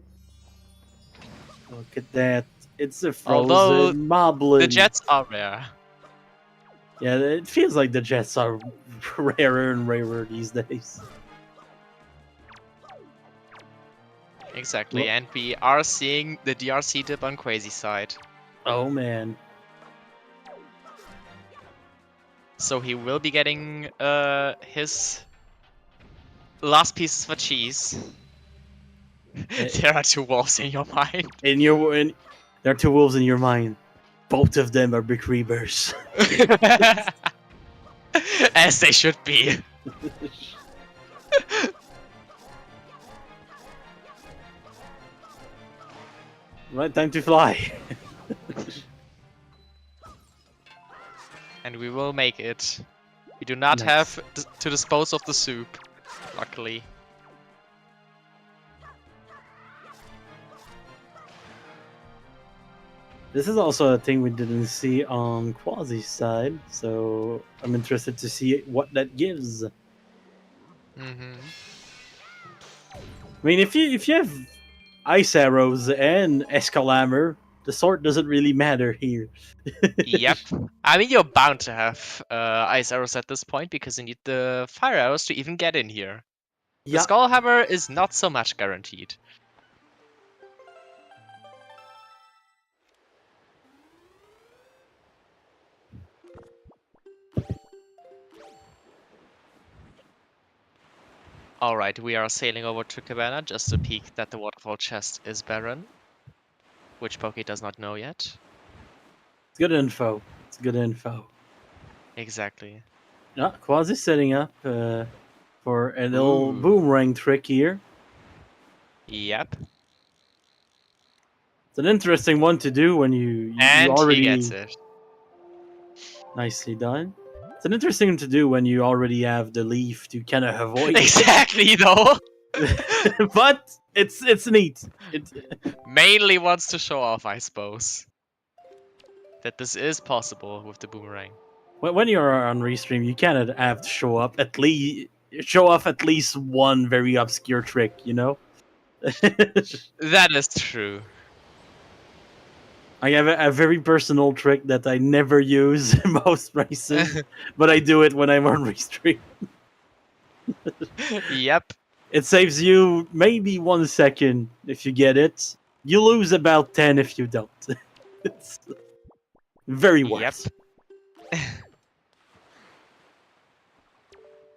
Look at that. It's a Although frozen moblin. the jets are rare. Yeah, it feels like the jets are rarer and rarer these days. Exactly, Look. and we are seeing the DRC dip on Quazy side. Oh, man. So he will be getting his last pieces for cheese. There are 2 wolves in your mind. There are 2 wolves in your mind. Both of them are big reavers. As they should be. Right, time to fly. And we will make it. We do not have to dispose of the soup, luckily. This is also a thing we didn't see on Quasi's side, so I'm interested to see what that gives. Mm-hmm. I mean, if you have ice arrows and escalammer, the sword doesn't really matter here. Yep. I mean, you're bound to have ice arrows at this point because you need the fire arrows to even get in here. The skull hammer is not so much guaranteed. Alright, we are sailing over to Cabana just to peek that the waterfall chest is barren. Which Poke does not know yet. It's good info. It's good info. Exactly. Yeah, Quasi setting up for a little Ooh. boomerang trick here. Yep. It's an interesting one to do when you And he already gets it. nicely done. It's an interesting one to do when you already have the leaf to kind of avoid Exactly, though. it. But it's neat. It Mainly wants to show off, I suppose. That this is possible with the boomerang. when you're on restream, you kind of have to show off at least one very obscure trick, you know. That is true. I have a very personal trick that I never use in most races, but I do it when I'm on restream. Yep. It saves you maybe 1 second if you get it. You lose about 10 if you don't. It's very Yep. worth.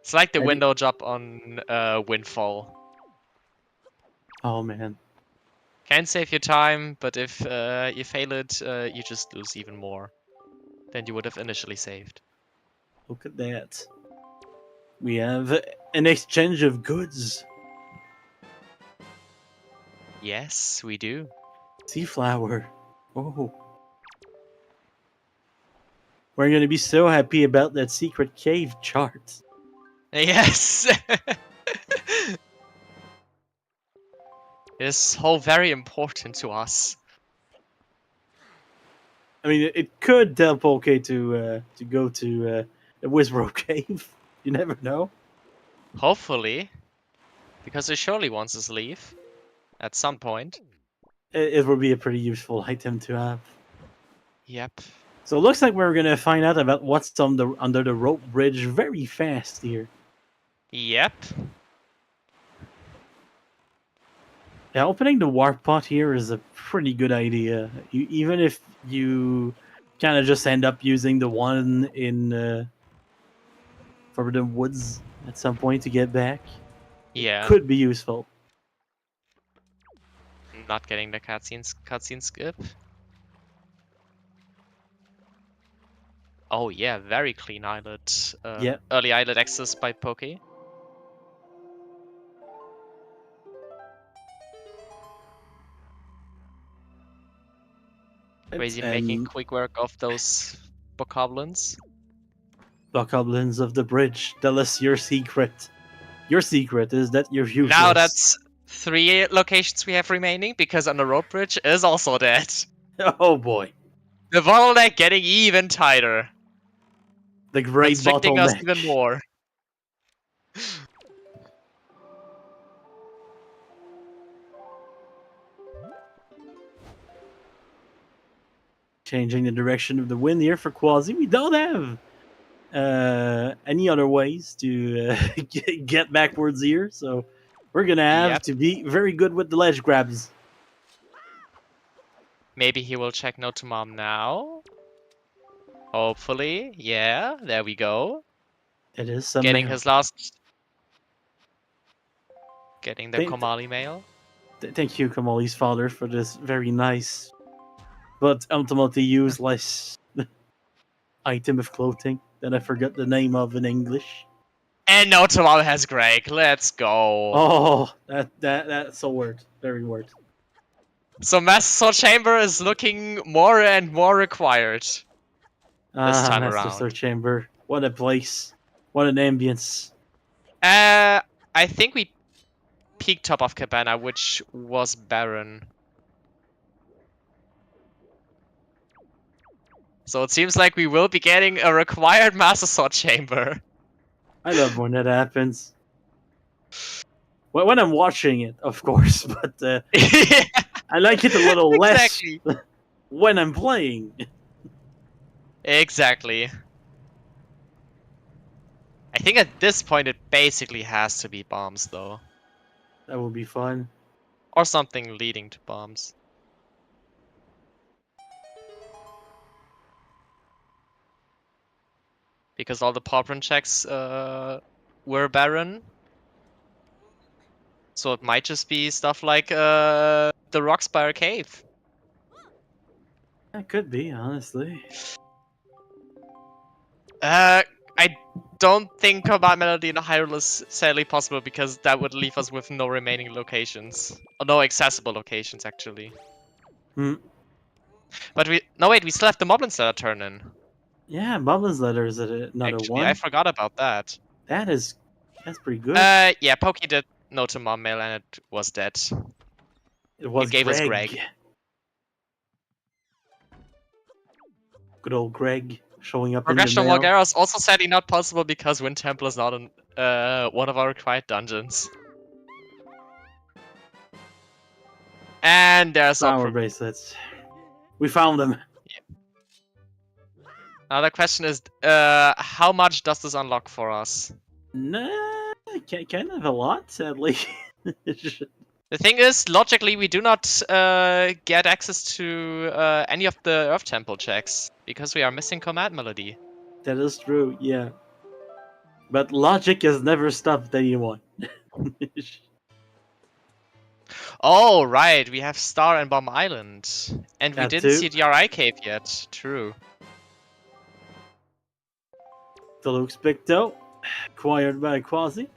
It's like the Ready? window drop on Windfall. Oh man. Can save your time, but if you fail it, you just lose even more than you would have initially saved. Look at that. We have an exchange of goods. Yes, we do. Sea flower. Oh. We're gonna be so happy about that secret cave chart. Yes! It's all very important to us. I mean, it could tell Poke to go to the Wizbro cave. You never know. Hopefully. Because he surely wants us to leave. At some point. It would be a pretty useful item to have. Yep. So it looks like we're gonna find out about what's under the rope bridge very fast here. Yep. Yeah, opening the warp pot here is a pretty good idea. Even if you kind of just end up using the one in Forbidden Woods at some point to get back, Yeah. could be useful. Not getting the cutscene skip. Oh yeah, very clean islet. Yeah. Early islet access by Poke. Crazy making quick work of those bokoblins. Bokoblins of the bridge, tell us your secret. Your secret is that you're useless. Now that's 3 locations we have remaining, because on the rope bridge is also dead. Oh boy. The bottleneck getting even tighter. The great constricting us bottleneck. even more. Changing the direction of the wind here for Quasi. We don't have any other ways to get backwards here, so we're gonna have to be very good with the ledge grabs. Maybe he will check no to mom now. Hopefully, yeah. There we go. It is some getting mail. his last. Getting the Komali mail. Thank you, Kamali's father, for this very nice, but ultimately useless item of clothing that I forgot the name of in English. And no to mom has Greg. Let's go. Oh, that's a word. Very word. So Master Chamber is looking more and more required. This time Master around. Sword Chamber. What a place. What an ambience. I think we peaked top of Cabana, which was barren. So it seems like we will be getting a required Master Sword Chamber. I love when that happens. When I'm watching it, of course, but Yeah, I like it a little exactly. less when I'm playing. Exactly. I think at this point it basically has to be bombs, though. That would be fun. Or something leading to bombs. Because all the pop run checks were barren. So it might just be stuff like the Rockspire Cave. That could be, honestly. I don't think Combat Melody in Hyrule is sadly possible because that would leave us with no remaining locations. Or no accessible locations, actually. Hmm. But no, wait, we still have the Moblins that are turning. Yeah, Bubbles Letter is another Actually, one. I forgot about that. That's pretty good. Yeah, Pokey did no to Mom Mail and it was dead. It was It gave us Greg. Greg. Good old Greg showing up Progression in of the mail. Walgara is also sadly not possible because Wind Temple is not in one of our required dungeons. And there's Power bracelets. We found them. another question is, how much does this unlock for us? Nah, kind of a lot, sadly. The thing is, logically, we do not get access to any of the Earth Temple checks because we are missing Command Melody. That is true, yeah. But logic has never stopped anyone. Oh, right, we have Star and Bomb Island. And we That didn't too. see the RI Cave yet. True. Deluxe Picto, acquired by Quasi.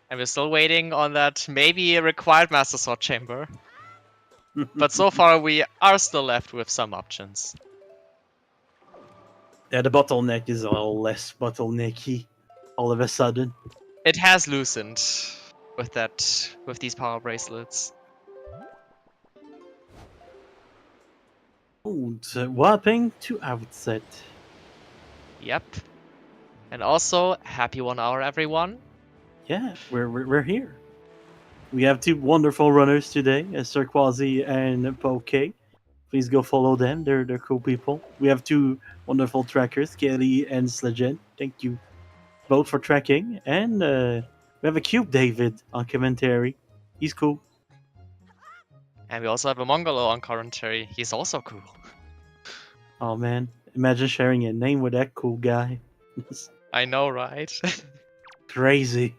And we're still waiting on that maybe required Master Sword Chamber. But so far, we are still left with some options. Yeah, the bottleneck is a little less bottlenecky all of a sudden. It has loosened with these power bracelets. Und whopping to outset. Yep. And also, happy 1 hour, everyone. Yeah, we're here. We have two wonderful runners today, SirQuazy and Poke. Please go follow them. They're cool people. We have two wonderful trackers, Kelly and Sledgen. Thank you both for tracking. And we have a Cube David on commentary. He's cool. And we also have a Mongolo on commentary. He's also cool. Oh man, imagine sharing a name with that cool guy. I know, right? Crazy.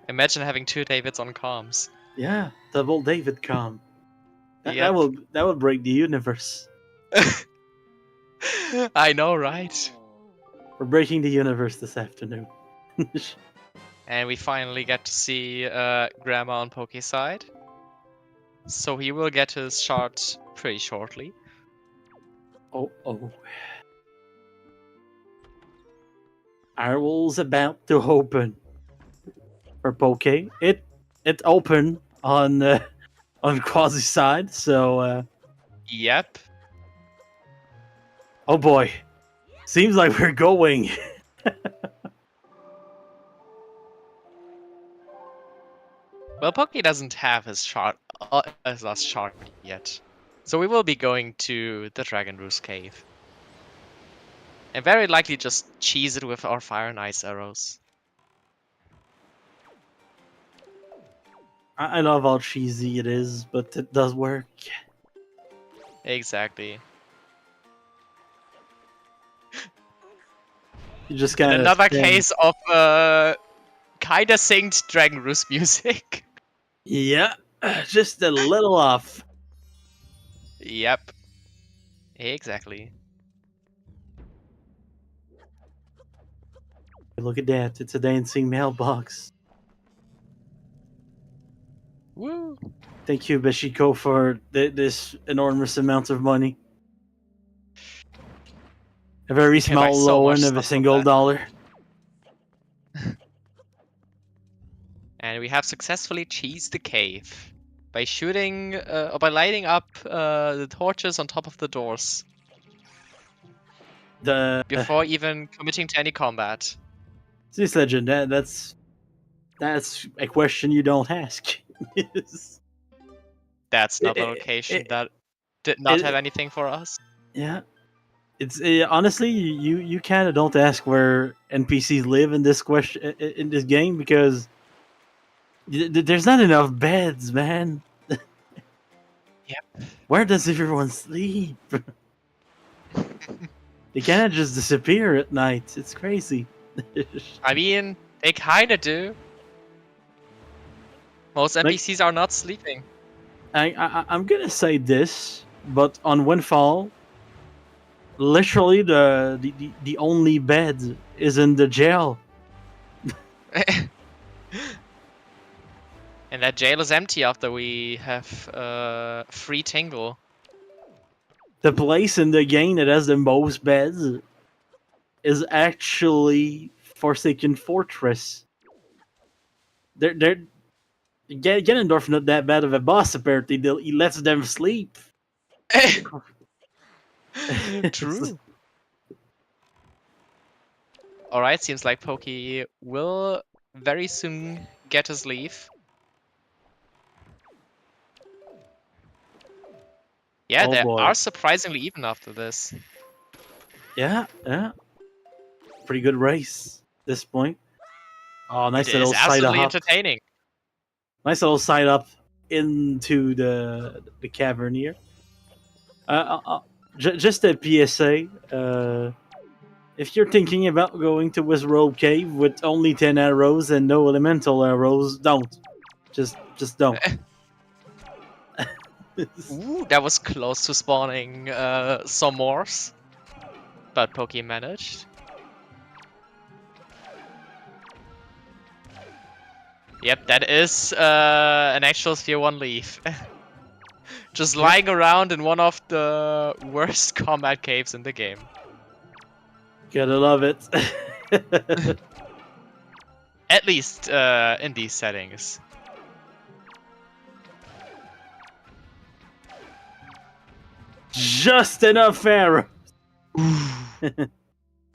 Imagine having two Davids on comms. Yeah, double David com. That Yep. will break the universe. I know, right? We're breaking the universe this afternoon. And we finally get to see Grandma on Poke's side. So he will get his shard pretty shortly. Oh. Irwell's about to open for Poke. It opened on Quasi side, so Yep. oh boy. Seems like we're going. Well, Poke doesn't have his last shard yet. So we will be going to the Dragon Roost Cave. And very likely just cheese it with our fire and ice arrows. I love how cheesy it is, but it does work. Exactly. You just kind of Another case of kinda synced Dragon Roost music. Yeah, just a little off. Yep. Exactly. Look at that! It's a dancing mailbox. Woo! Thank you, Beshiko, for this enormous amount of money. A very can buy small so loan much of a stuff from single that. dollar. And we have successfully cheesed the cave by shooting or by lighting up the torches on top of the doors before even committing to any combat. This legend, that's a question you don't ask. That's not the It- location it- that did not it- have anything for us. Yeah, it's honestly you kind of don't ask where NPCs live in this game because there's not enough beds, man. Yep. Where does everyone sleep? They cannot just disappear at night. It's crazy. I mean, they kinda do. Most Like- NPCs are not sleeping. I'm gonna say this, but on Windfall, literally the only bed is in the jail. And that jail is empty after we have free Tingle. The place in the game that has the most beds is actually Forsaken Fortress. They're Ganondorf not that bad of a boss apparently. He lets them sleep. True. Alright, seems like Pokey will very soon get his leave. Yeah, Oh they boy. are surprisingly even after this. Yeah. Pretty good race at this point. Oh, nice It little is side absolutely up. entertaining. Nice little side up into the cavern here. Just a PSA. If you're thinking about going to Wizrobe Cave with only 10 arrows and no elemental arrows, don't. Just don't. Ooh, that was close to spawning some mores. But Pokey managed. Yep, that is an actual Sphere 1 leaf. Just lying around in one of the worst combat caves in the game. Gotta love it. At least in these settings. Just enough arrows.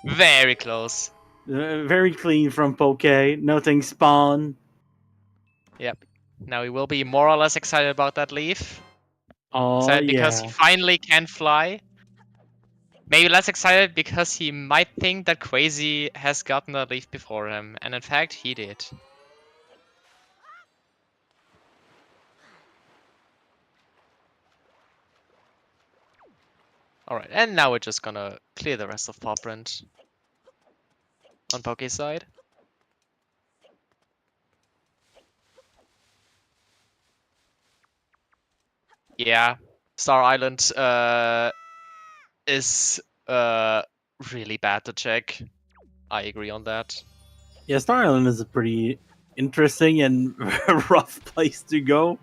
Very close. Very clean from Poke. Nothing spawn. Yep. Now he will be more or less excited about that leaf. Oh, Excited because he finally can fly. Maybe less excited because he might think that Quazy has gotten that leaf before him. And in fact, he did. Alright, and now we're just gonna clear the rest of Pawprint on Poke's side. Yeah, Star Island is really bad to check. I agree on that. Yeah, Star Island is a pretty interesting and rough place to go.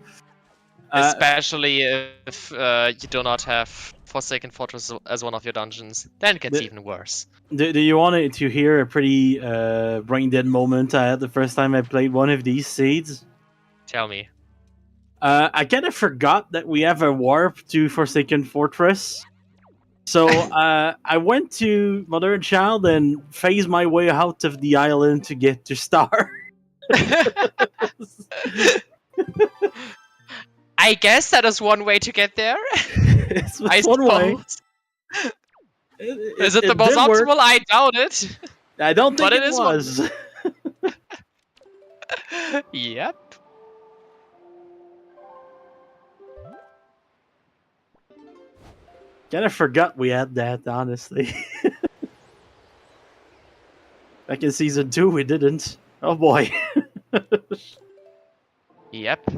Especially if you do not have Forsaken Fortress as one of your dungeons. Then it gets even worse. Do you want to hear a pretty brain dead moment I had the first time I played one of these seeds? Tell me. I kind of forgot that we have a warp to Forsaken Fortress. So I went to Mother and Child and phased my way out of the island to get to Star. I guess that is one way to get there. It's I one way. suppose. Is it the most did work. optimal? I doubt it. I don't think But it it is was. Yep. Kind of forgot we had that, honestly. Back in season 2, we didn't. Oh boy. Yep.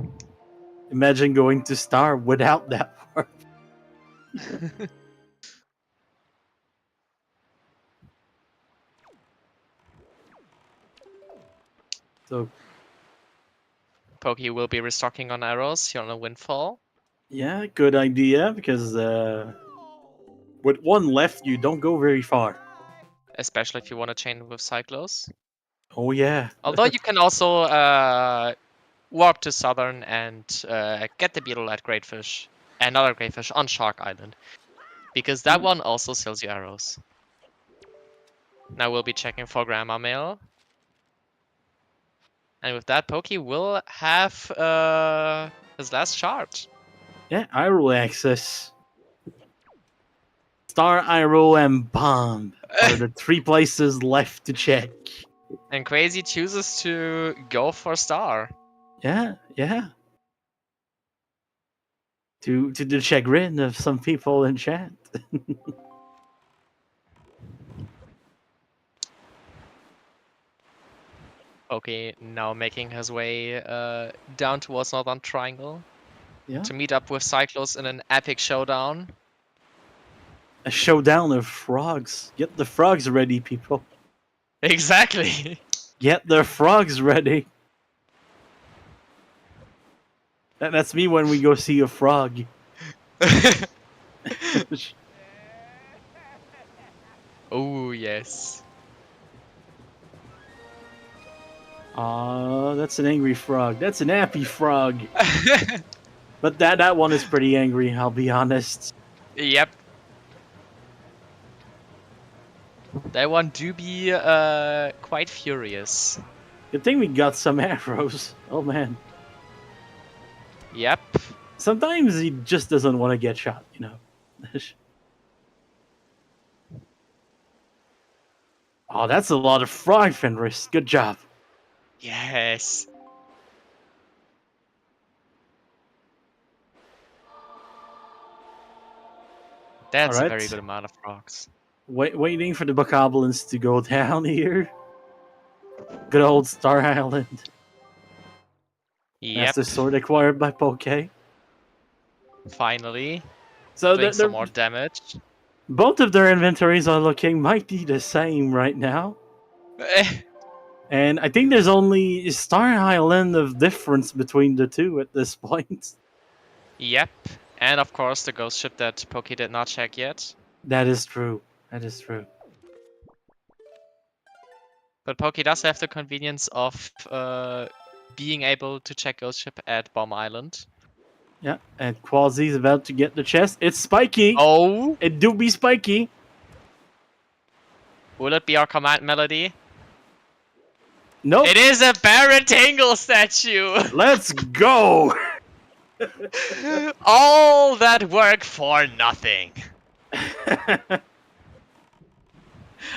Imagine going to Star without that warp. So, Pokey will be restocking on arrows here on a Windfall. yeah, good idea, because with one left, you don't go very far. Especially if you want to chain with Cyclos. Oh, yeah. Although you can also warp to Southern and get the beetle at Greatfish. Another Greatfish on Shark Island. Because that one also sells you arrows. Now we'll be checking for Grandma Mail. And with that, Pokey will have his last shard. Yeah, Hyrule access. Star, Hyrule, and Bomb are the 3 places left to check. And Quazy chooses to go for Star. Yeah. to the chagrin of some people in chat. Okay, now making his way down towards Northern Triangle Yeah, to meet up with Cyclos in an epic showdown. a showdown of frogs. Get the frogs ready, people. Exactly. Get the frogs ready. That's me when we go see a frog. Oh, yes. That's an angry frog. That's an happy frog. But that one is pretty angry, I'll be honest. Yep. That one do be quite furious. Good thing we got some arrows. Oh man. Yep. Sometimes he just doesn't want to get shot, you know. Oh, that's a lot of frog Fenris. Good job. Yes. That's a Alright. very good amount of frogs. Waiting for the bokoblins to go down here. Good old Star Island. Yep. Master Sword acquired by Poke. Finally. So Doing some more damage. both of their inventories are looking mighty the same right now. And I think there's only Star Island of difference between the two at this point. Yep. And of course the ghost ship that Poke did not check yet. That is true. That is true. But Poke does have the convenience of being able to check ghost ship at Bomb Island. Yeah, and Quazy's about to get the chest. It's spiky. Oh! It do be spiky. Will it be our command melody? Nope. It is a Baron Tingle statue! Let's go! All that work for nothing.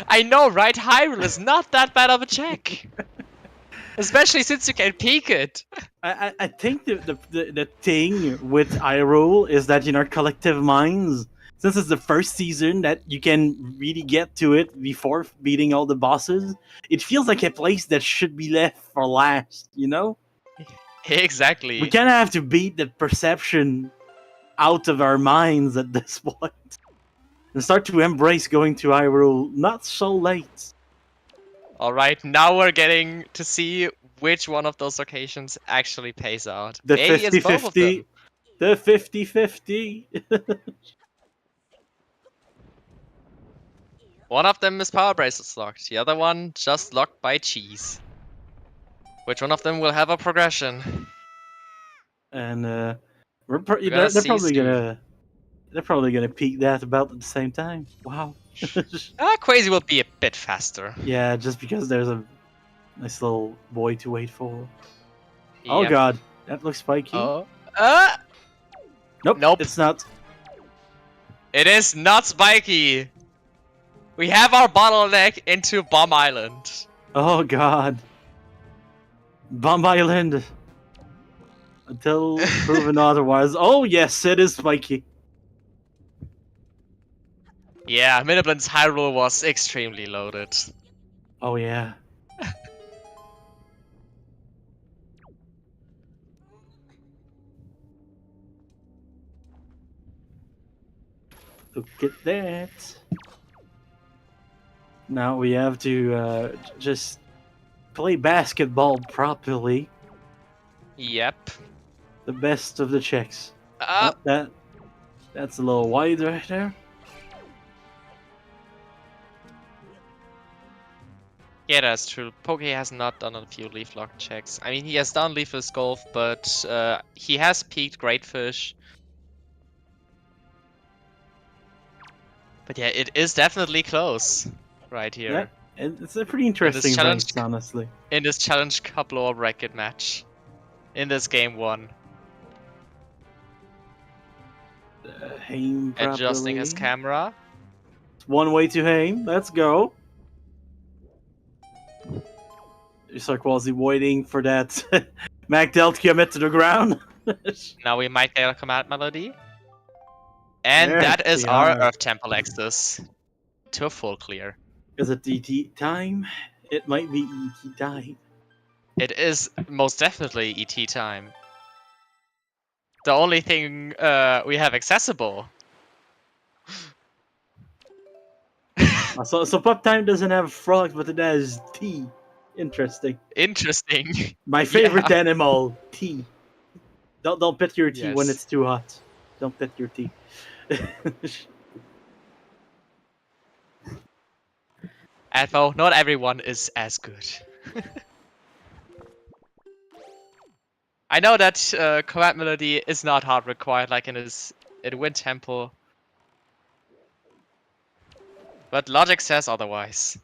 I know, right? Hyrule is not that bad of a check. Especially since you can peek it. I think the thing with Hyrule is that in our collective minds, since it's the first season that you can really get to it before beating all the bosses, it feels like a place that should be left for last, you know? Exactly. We kind of have to beat the perception out of our minds at this point. And start to embrace going to Hyrule not so late. Alright, now we're getting to see which one of those locations actually pays out. The Maybe it's both of them. 50-50. The 50-50. One of them is power bracelets locked, the other one just locked by cheese. Which one of them will have a progression? And they're see probably gonna peak that about at the same time. Wow. Quazy will be a bit faster. Yeah, just because there's a nice little boy to wait for. Oh Yep. god, that looks spiky. Oh. Nope, it's not. It is not spiky. We have our bottleneck into Bomb Island. Oh god. Bomb Island. Until proven otherwise. Oh yes, it is spiky. Yeah, Miniblin's Hyrule was extremely loaded. Oh yeah. Look at that. Now we have to just play basketball properly. Yep. The best of the checks. Oh, that's a little wide right there. Yeah, that's true. Poke has not done a few leaf lock checks. I mean, he has done leafless golf, but he has peaked Great Fish. But yeah, it is definitely close right here. Yeah, it's a pretty interesting race, honestly. In this challenge couple of bracket match. In this game 1. Aim properly. Adjusting his camera. One way to aim. Let's go. SirQuazy waiting for that Magdel to commit to the ground. Now we might get a command melody. And There that is we our are. Earth Temple access to full clear. Is it ET time? It might be ET time. It is most definitely ET time. The only thing we have accessible. So Pop Time doesn't have frogs, but it has tea. Interesting. Interesting. My favorite Yeah. animal, tea. Don't pet your tea when Yes. it's too hot. Don't pet your tea. And though not everyone is as good. I know that command melody is not hard required like in Wind Temple. But logic says otherwise.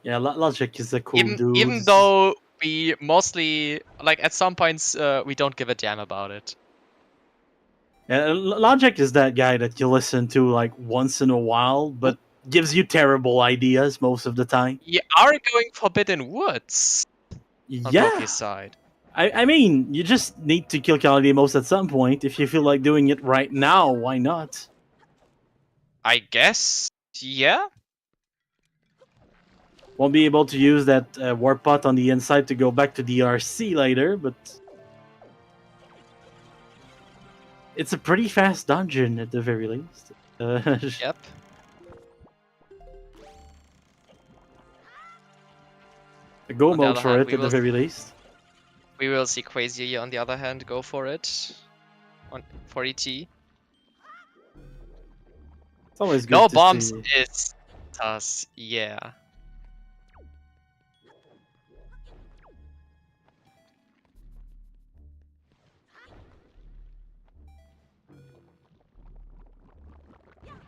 Yeah, Logic is a cool dude. Even though we mostly, like at some points, we don't give a damn about it. Yeah, Logic is that guy that you listen to like once in a while, but gives you terrible ideas most of the time. You are going Forbidden Woods on Yeah. Poke's side. I mean, you just need to kill Kalidimos at some point. If you feel like doing it right now, why not? I guess, yeah. Won't be able to use that warp pot on the inside to go back to DRC later, but it's a pretty fast dungeon at the very least. Yep. Go On the mode other for hand, it at the very least. We will see Quasi on the other hand go for it for ET. It's always good No to bombs see. is us, yeah.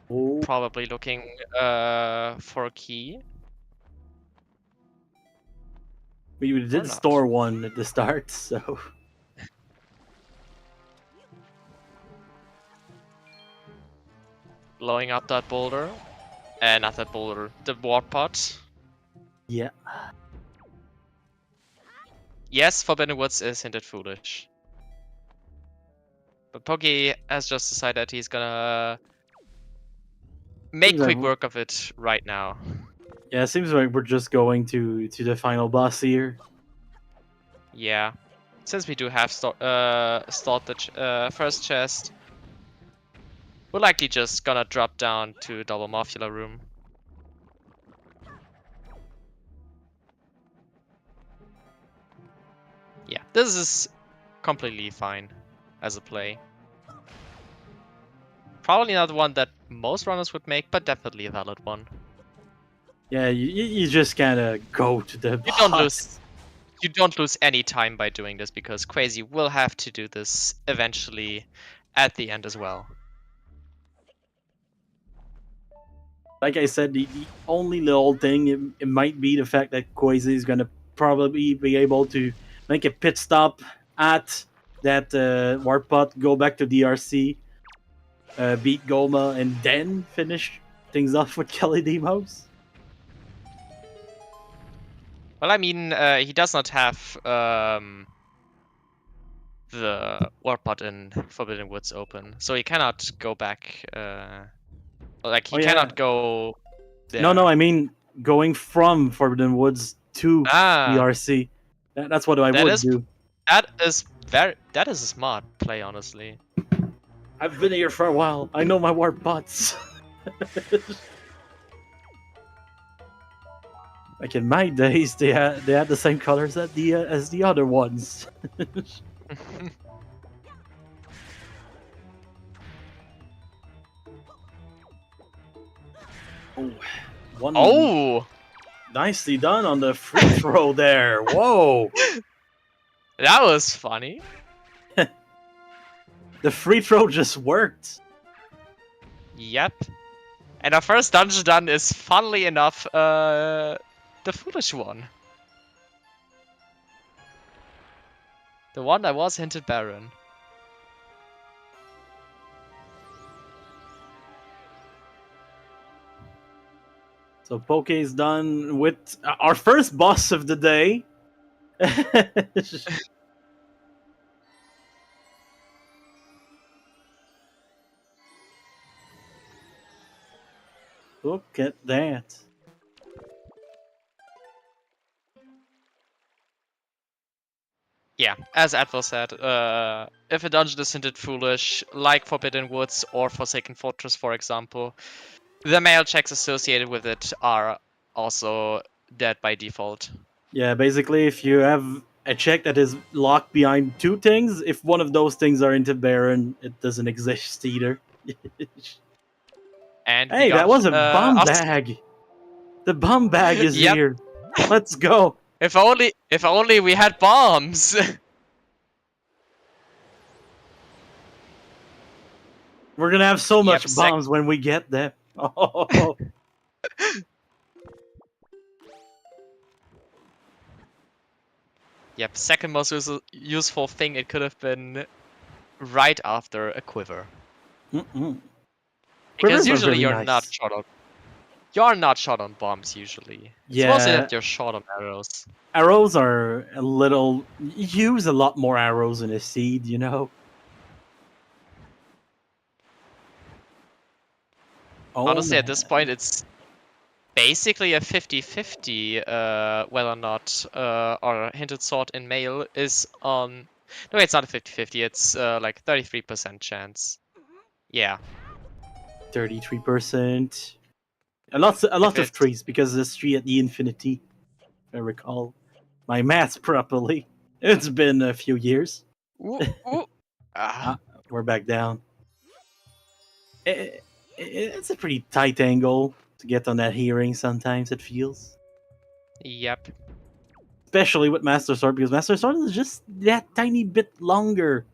Oh. Probably looking for a key. We did store one at the start, so Blowing up that boulder. Not that boulder, the warp pot. yeah. Yes, Forbidden Woods is hinted foolish. But Poke has just decided he's gonna make quick work of it right now. Yeah, it seems like we're just going to the final boss here. Yeah. Since we do have start the first chest, we're likely just gonna drop down to Double Morphula room. Yeah, this is completely fine as a play. Probably not one that most runners would make, but definitely a valid one. Yeah, you just gotta go to the boss. You don't lose any time by doing this because Quasi will have to do this eventually at the end as well. Like I said, the only little thing it might be the fact that Quasi is gonna probably be able to make a pit stop at that warp pot, go back to DRC, beat Goma, and then finish things off with Kelly Demos. Well, I mean, he does not have the warp pot in Forbidden Woods open, so he cannot go back. Like he cannot go there. No, I mean going from Forbidden Woods to DRC. That's what I would do. That is a smart play, honestly. I've been here for a while. I know my warp pots. Like in my days, they had the same colors as the other ones. Oh! Nicely done on the free throw there. Whoa! That was funny. The free throw just worked. Yep. And our first dungeon done is, funnily enough, the foolish one. The one that was hinted Baron. So Poke is done with our first boss of the day. Look at that. Yeah, as Advil said, if a dungeon is hinted foolish, like Forbidden Woods or Forsaken Fortress, for example, the mail checks associated with it are also dead by default. Yeah, basically, if you have a check that is locked behind two things, if one of those things are into Baron, it doesn't exist either. And we Hey, got that was a bomb us. bag. The bomb bag is Yep. here. Let's go. If only we had bombs. We're gonna have so Yep, much bombs when we get them. Oh. Yep, second most useful thing it could have been right after a quiver. Mm-mm. Because Quivers are usually very you're nice. not shot on. You're not shot on bombs usually. It's mostly Yeah, that you're shot on arrows. arrows are a little. You use a lot more arrows in a seed, you know. Oh, Honestly, at this man. point, it's basically a 50-50 whether or not our hinted sword in mail is on. No, it's not a 50-50. It's like 33% chance. Yeah. 33%. A lot If of it's trees because there's three at the infinity. If I recall my maths properly. It's been a few years. ooh, ooh. Ah, We're back down. It's a pretty tight angle to get on that hearing. Sometimes it feels, yep. especially with Master Sword, because Master Sword is just that tiny bit longer,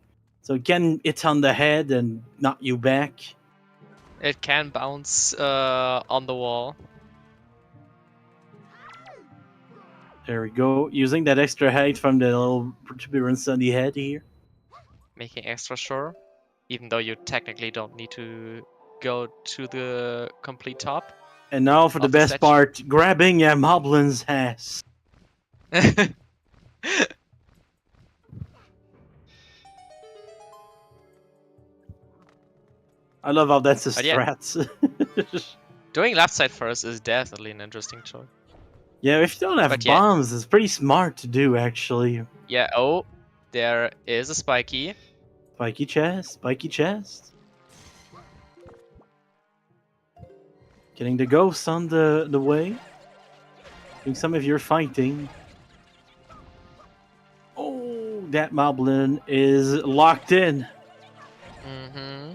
so it can hit on the head and knock you back. It can bounce on the wall. There we go. Using that extra height from the little protuberance on the head here. Making extra sure, even though you technically don't need to go to the complete top And now for the of the best statue. part, grabbing a Moblin's ass. I love how that's a But yeah, strat. doing left side first is definitely an interesting choice. Yeah, if you don't have But yeah, bombs, it's pretty smart to do, actually. yeah. Oh, there is a spiky. Spiky chest, spiky chest. Getting the ghosts on the way. Doing some of your fighting. Oh, that Moblin is locked in. Mm-hmm.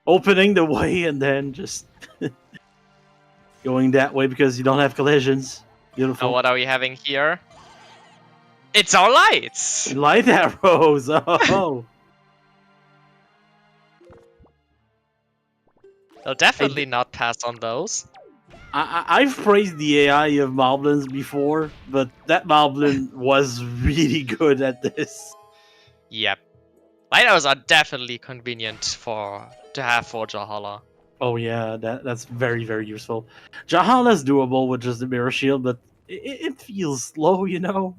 Opening the way and then just going that way because you don't have collisions. Beautiful. Now what are we having here? It's our lights! Light arrows. Oh. They'll definitely not pass on those. I've praised the AI of Moblins before, but that Moblin was really good at this. Yep. Light arrows are definitely convenient to have for Jahala. Oh yeah, that's very, very useful. Jahala's doable with just the mirror shield, but it feels slow, you know?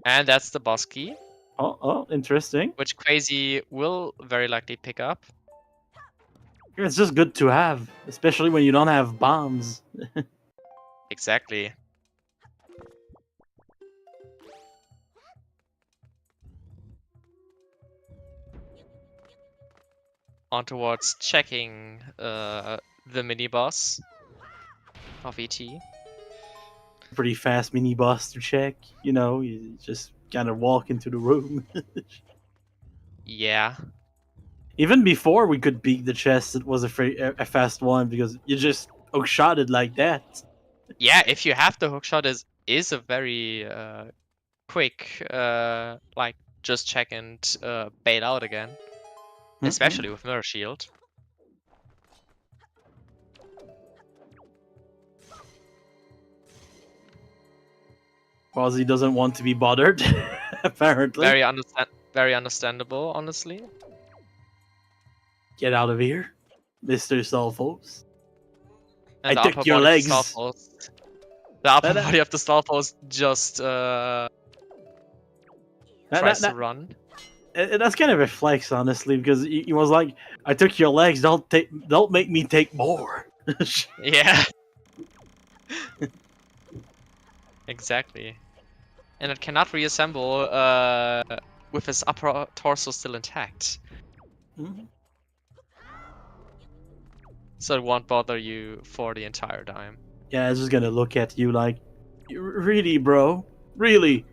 And that's the boss key, Oh, interesting. which Quasi will very likely pick up. It's just good to have, especially when you don't have bombs. Exactly. On towards checking the mini boss of ET. Pretty fast mini boss to check, you know, you just kind of walk into the room. Yeah. Even before we could beat the chest, it was a fast one because you just hookshot it like that. Yeah, if you have the hookshot is a very quick like just check and bail out again. Especially with Mirror Shield. Quasi doesn't want to be bothered, apparently. Very understandable, honestly. Get out of here, Mr. Sulfos. And I the took upper your body legs. Of the upper body of the Stalfos just tries to run. That's kind of a flex, honestly, because he was like, "I took your legs. Don't make me take more." Yeah. Exactly. And it cannot reassemble with his upper torso still intact. Mhm. So it won't bother you for the entire time. Yeah, it's just gonna look at you like, really, bro? Really?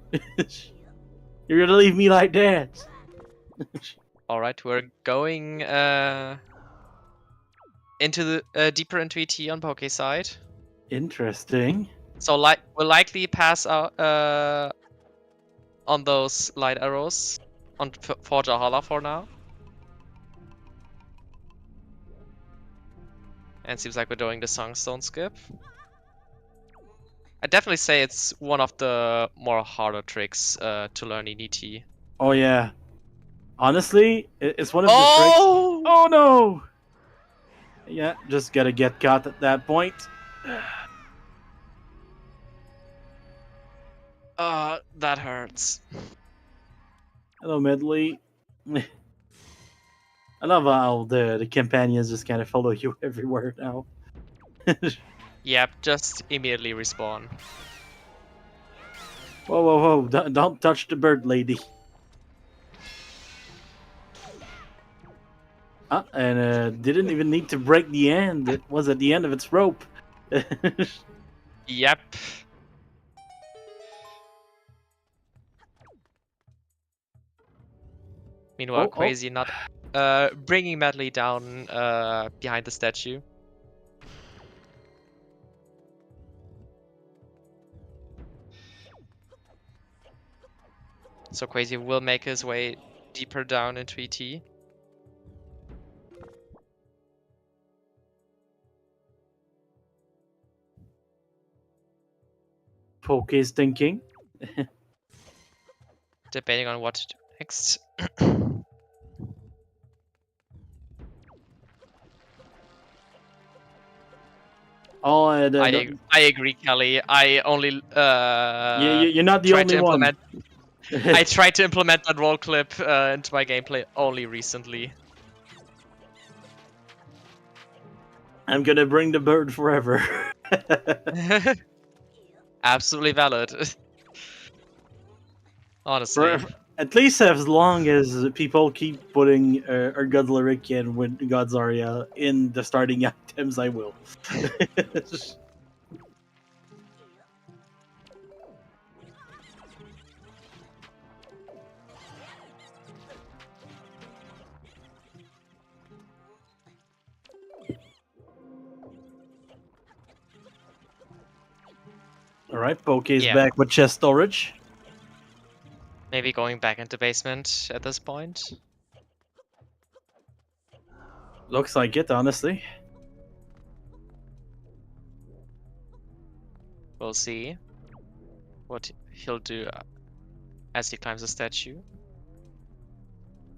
You're gonna leave me like that? Alright, we're going into the deeper into ET on Poke side. Interesting. So we'll likely pass out on those light arrows on for Jahala for now. And seems like we're doing the Songstone skip. I definitely say it's one of the more harder tricks to learn in ET. Oh yeah. Honestly, it's one of the tricks. Oh! Oh no! Yeah, just gotta get caught at that point. That hurts. Hello, Medley. I love how the companions just kind of follow you everywhere now. Yep, just immediately respawn. Whoa, whoa, whoa! Don't touch the bird, lady. And didn't even need to break the end. It was at the end of its rope. Yep. Meanwhile, Quazy not bringing Medley down behind the statue. So Quazy will make his way deeper down into ET. Poke is thinking. Debating on what to do next. Oh, I agree, Kelly. I only you're not the tried only to one. implement. I tried to implement that roll clip into my gameplay only recently. I'm gonna bring the bird forever. Absolutely valid. Honestly. At least as long as people keep putting our God lyric and with God's aria in the starting items, I will. Alright, Poke is back with chest storage. Maybe going back into basement at this point. Looks like it, honestly. We'll see what he'll do as he climbs the statue.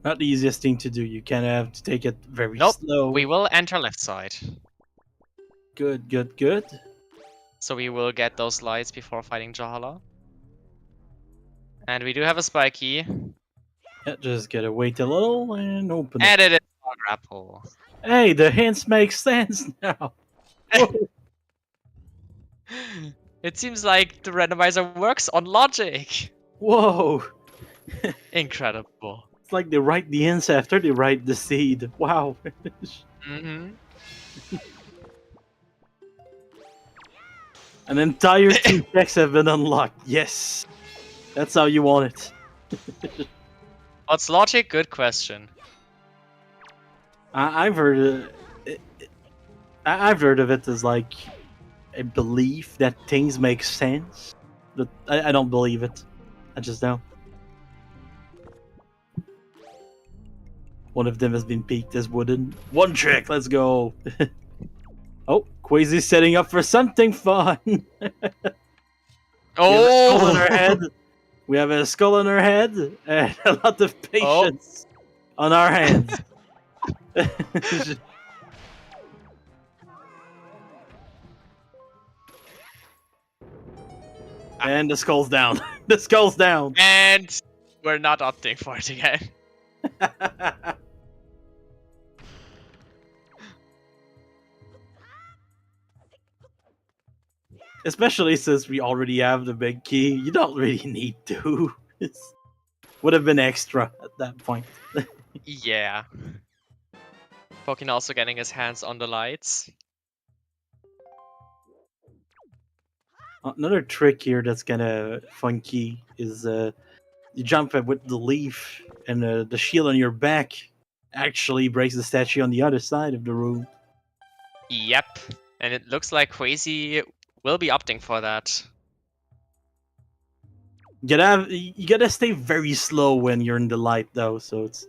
Not the easiest thing to do. You kind of have to take it very slow. We will enter left side. Good, good, good. So we will get those lights before fighting Jahala. And we do have a spy key. Yeah, just gotta wait a little and open it. And it is our grapple. Hey, the hints make sense now. It seems like the randomizer works on logic. Whoa. Incredible. It's like they write the hints after they write the seed. Wow. Mm-hmm. An entire 2 checks have been unlocked. Yes. That's how you want it. What's logic? Good question. I've heard I've heard of it as like a belief that things make sense. But I don't believe it. I just don't. One of them has been peaked as wooden. One trick, let's go. Oh, Quazy's setting up for something fun. Oh! We have a skull in her head. We have a skull in her head and a lot of patience on our hands. And the skull's down. The skull's down. And we're not opting for it again. Especially since we already have the big key, you don't really need to. Would have been extra at that point. Yeah. Pokin also getting his hands on the lights. Another trick here that's kind of funky is you jump with the leaf, and the shield on your back actually breaks the statue on the other side of the room. Yep. And it looks like Quasi will be opting for that. You gotta stay very slow when you're in the light though, so it's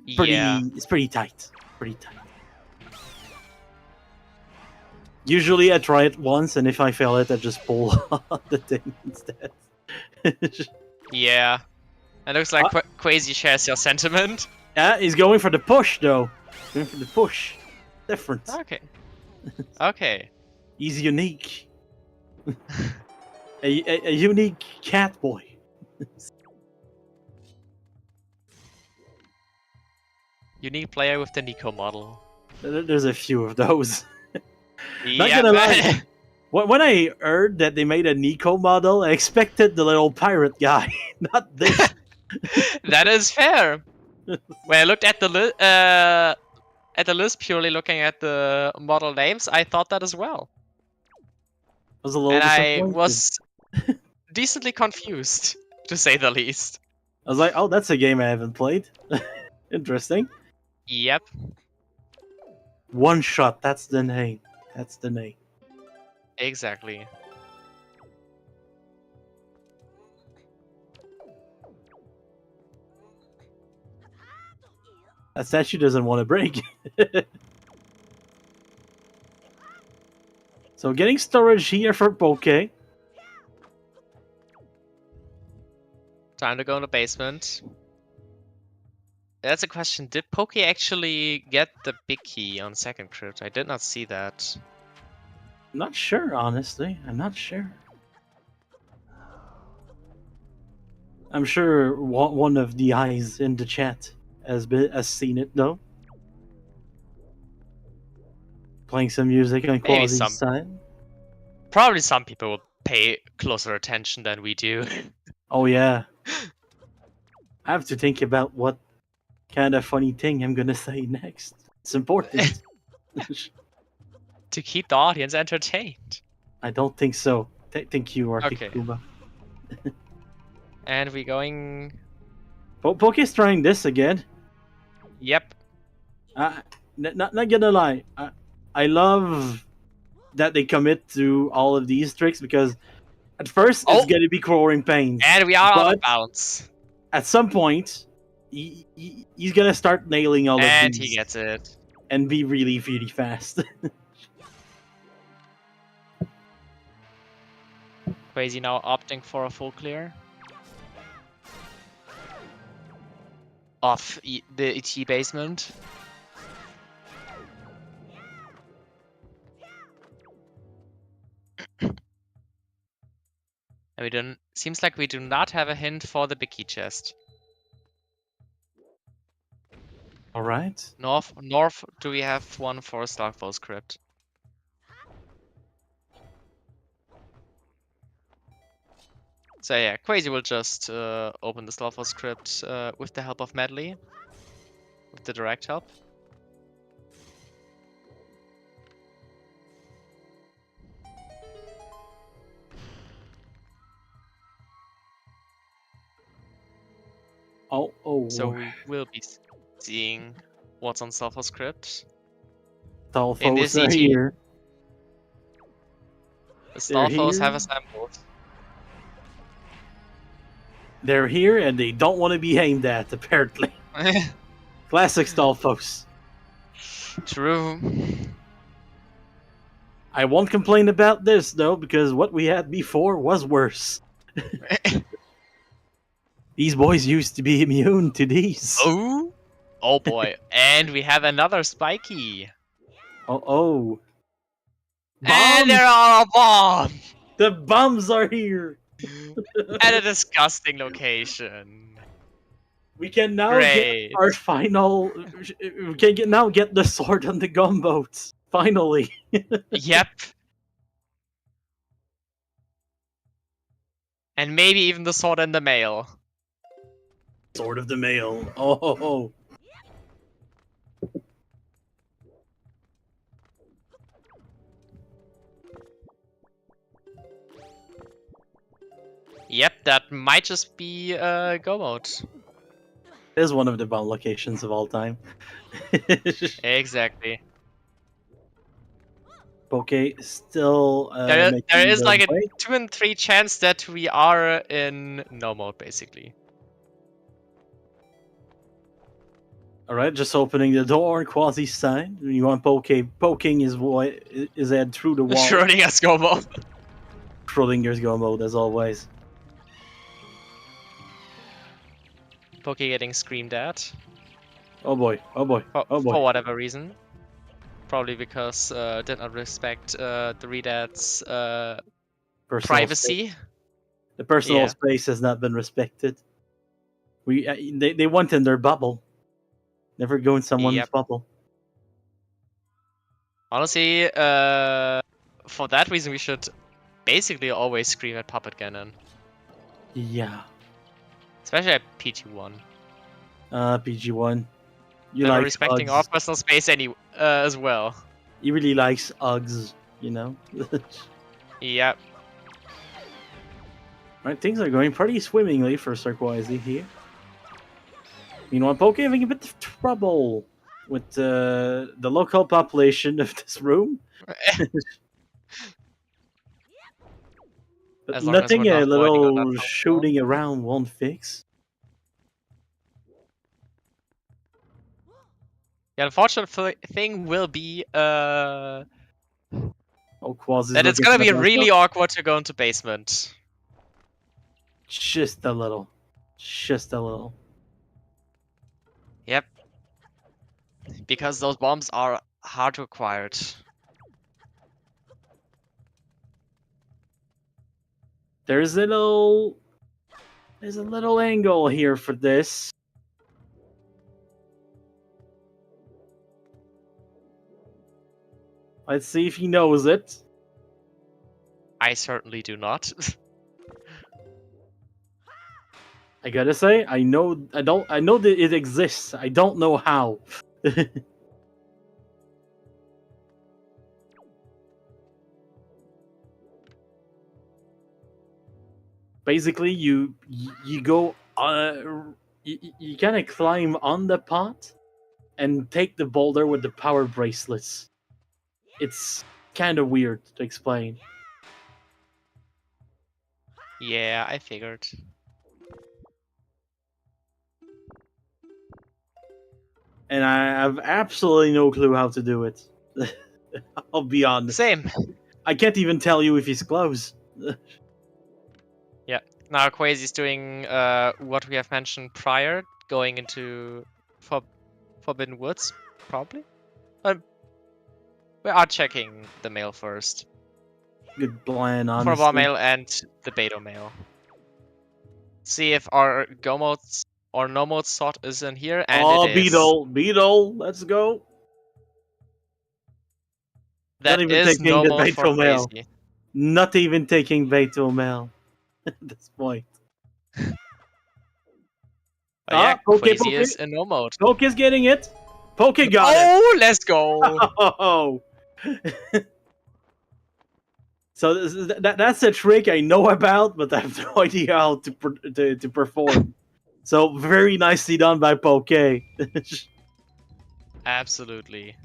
Yeah. pretty tight. Pretty tight. Usually I try it once, and if I fail it, I just pull the thing instead. Yeah. It looks like Quasi shares your sentiment. Yeah, he's going for the push though. Going for the push. Different. Okay. Okay. He's unique. a unique cat boy. Unique player with the Nico model. There's a few of those. Not Yep. gonna lie. When I heard that they made a Nico model, I expected the little pirate guy, not this. That is fair. When I looked at the list, purely looking at the model names, I thought that as well. I was a little And I disappointed. was decently confused, to say the least. I was like, oh, that's a game I haven't played. Interesting. Yep. One shot, that's the name. That's the name. Exactly. That statue doesn't want to break. So getting storage here for Poke. Time to go in the basement. That's a question. Did Poke actually get the big key on second crypt? I did not see that. I'm not sure, honestly. I'm not sure. I'm sure one of the eyes in the chat has seen it, though. Playing some music on Quasi's side. Probably some people will pay closer attention than we do. Oh, yeah. I have to think about what kind of funny thing I'm gonna say next. It's important. To keep the audience entertained. I don't think so. Thank you, Arctic Okay. Kuba. And we're going... Poke's trying this again. Yep. Not gonna lie. I love that they commit to all of these tricks, because at first it's gonna be growing pains. And we are out of bounds. At some point, he's gonna start nailing all of these. And he gets it. And be really, really fast. Crazy now opting for a full clear. Off the ET basement. And we don't. Seems like we do not have a hint for the big key chest. All right. North. Do we have one for Starkfall's crypt? So yeah, Crazy will just open the Starkfall's crypt with the help of Medley, with the direct help. Oh. So we will be seeing what's on Starkfall's crypt. In this ET. Here. The Starfalls have assembled. They're here and they don't want to be aimed at, apparently. Classic Stalfos. True. I won't complain about this, though, because what we had before was worse. These boys used to be immune to these. Oh? Oh boy. And we have another spiky. Oh. And there are a bomb! The bombs are here! At a disgusting location. We can now get Great. our final. We can now get the sword on the gunboats. Finally. Yep. And maybe even the sword in the mail. Sword of the mail. Oh. Yep, that might just be go mode. It is one of the bomb locations of all time. Exactly. Poke still There making is the like a way. 2 in 3 chance that we are in no mode, basically. Alright, just opening the door, Quasi sign. You want poking his head through the wall. Schrodinger's go mode. Schrodinger's go mode as always. Poke getting screamed at. Oh boy, oh boy, oh boy. For whatever reason. Probably because did not respect the Redad's Personal privacy. space. The personal Yeah. space has not been respected. They want in their bubble. Never go in someone's bubble. Honestly, for that reason, we should basically always scream at Puppet Cannon. Yeah. Especially at PG1. PG1. You Never like respecting Uggs. our personal space as well. He really likes Uggs, you know? Yep. Right, things are going pretty swimmingly for SirQuazy here. Meanwhile, Poke having a bit of trouble with the local population of this room. But As long as nothing we're a not voiding on little that shooting around won't fix. The unfortunate thing will be Oh, Quasi's that it's looking gonna for be the really backup. awkward to go into basement. Just a little. Just a little. Yep. Because those bombs are hard to acquire. There's a little angle here for this. Let's see if he knows it. I certainly do not. I gotta say, I know that it exists. I don't know how. Basically, you go, you kind of climb on the pot and take the boulder with the power bracelets. It's kind of weird to explain. Yeah, I figured. And I have absolutely no clue how to do it. I'll be honest. Same. I can't even tell you if he's close. Yeah. Now Quasi's doing what we have mentioned prior, going into Forbidden Woods, probably. We are checking the mail first. Good plan, For honestly. mail and the Beto mail. See if our go mode or no mode slot is in here, and it is. Beetle, let's go. That Not even is taking no the mode for Beto mail. Quasi. Not even taking Beto mail at this point. But yeah, Poke Quasi is in no mode. Poke is getting it. Poke got it. Oh, let's go. Oh. So that's a trick I know about, but I have no idea how to perform. So very nicely done by Poke. Absolutely.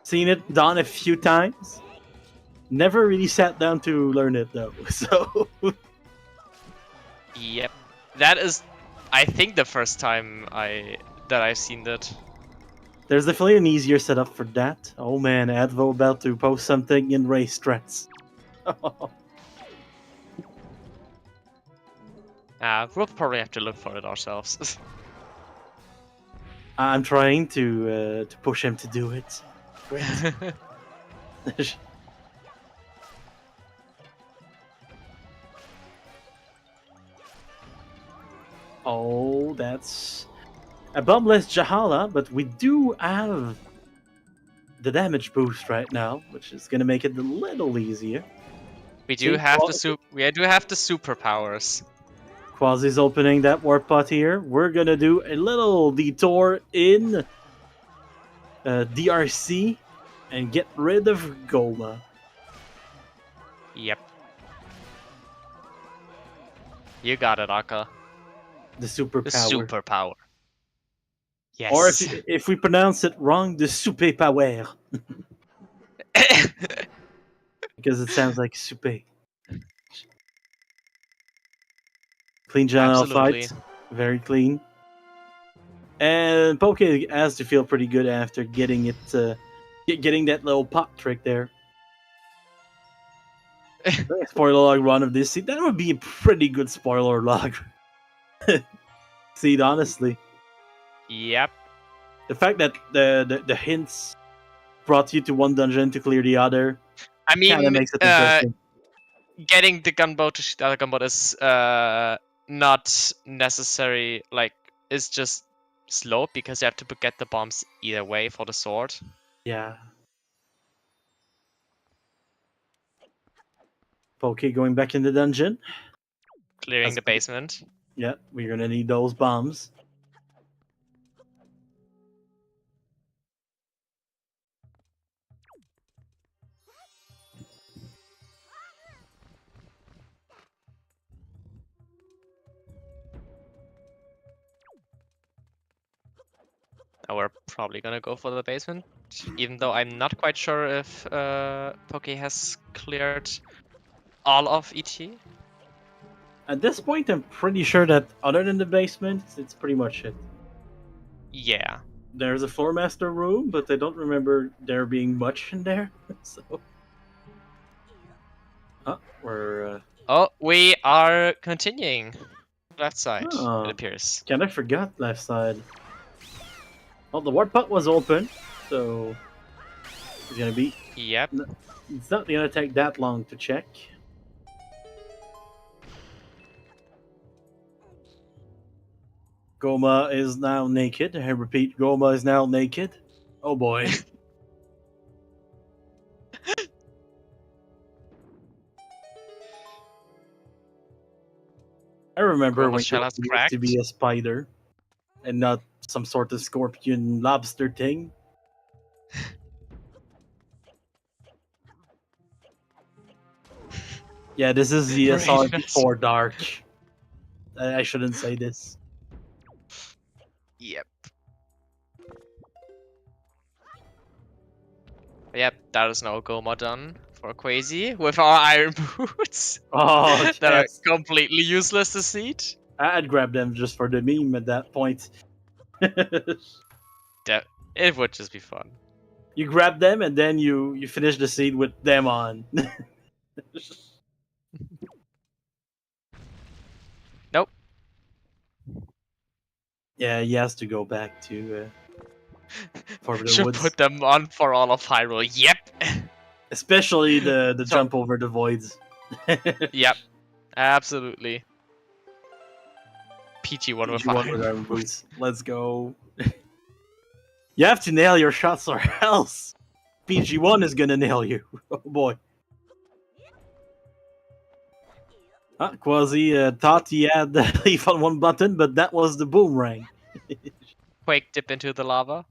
Seen it done a few times. Never really sat down to learn it though. So Yep. That is, I think, the first time that I've seen that. there's definitely an easier setup for that. Oh man, Advo about to post something in race strats. We'll probably have to look for it ourselves. I'm trying to push him to do it. Oh, that's a bombless Jahala, but we do have the damage boost right now, which is gonna make it a little easier. We do have the superpowers. Quasi's opening that warp pot here. We're gonna do a little detour in DRC and get rid of Goma. Yep. You got it, Akka. The superpower. The superpower. Yes. Or if we pronounce it wrong, the superpower. Because it sounds like soupe. Clean general fight. Very clean. And Poke has to feel pretty good after getting it, getting that little pop trick there. Spoiler log run of this seed. That would be a pretty good spoiler log seed, honestly. Yep. The fact that the hints brought you to one dungeon to clear the other, I mean, kind of makes it interesting. Getting the gunboat to shoot the other gunboat is not necessary. Like, it's just slow because you have to get the bombs either way for the sword. Yeah. Poke going back in the dungeon. Clearing the basement. Yeah, we're gonna need those bombs. Now we're probably gonna go for the basement, even though I'm not quite sure if Poke has cleared all of ET. At this point, I'm pretty sure that other than the basement, it's pretty much it. Yeah. There's a floor master room, but I don't remember there being much in there. So, we're. Oh, we are continuing. Left side, it appears. Kind of forgot left side. Well, the warp pot was open, so it's gonna be. Yep. It's not gonna take that long to check. Goma is now naked. I repeat, Goma is now naked. Oh boy. I remember when it used to be a spider and not some sort of scorpion lobster thing. Yeah, this is the SR before dark. I shouldn't say this. Yep. Yep, that is now Goma done for Quazy with our iron boots. Oh, that are completely useless to seed. I'd grab them just for the meme at that point. It would just be fun. You grab them and then you finish the seed with them on. Nope. Yeah, he has to go back to Forbidden Should Woods. put them on for all of Hyrule. Yep. Especially the jump over the voids. Yep. Absolutely. PG1 with iron boots. Let's go. You have to nail your shots or else PG1 is gonna nail you. Oh boy. Quasi thought he had the leaf on one button, but that was the boomerang. Quake dip into the lava.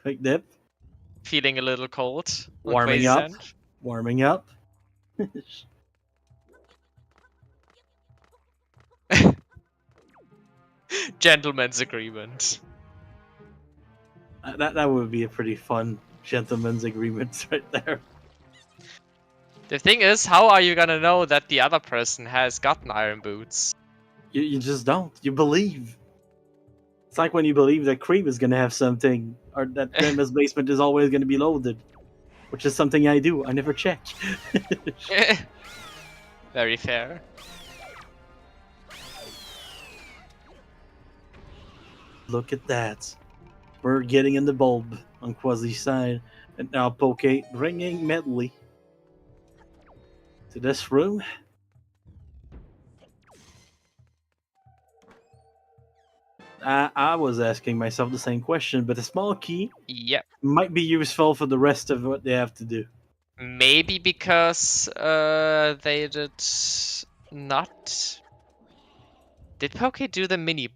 Quick dip. Feeling a little cold. Warming up. Warming up. Gentleman's agreement. That would be a pretty fun gentleman's agreement right there. The thing is, how are you gonna know that the other person has gotten iron boots? You just don't. You believe. It's like when you believe that Cream is gonna have something, or that Grandma's basement is always gonna be loaded. Which is something I do. I never check. Very fair. Look at that. We're getting in the bulb on Quasi's side. And now Poke bringing Medley to this room. I was asking myself the same question, but a small key Yep. might be useful for the rest of what they have to do. Maybe because they did not. Did Poke do the mini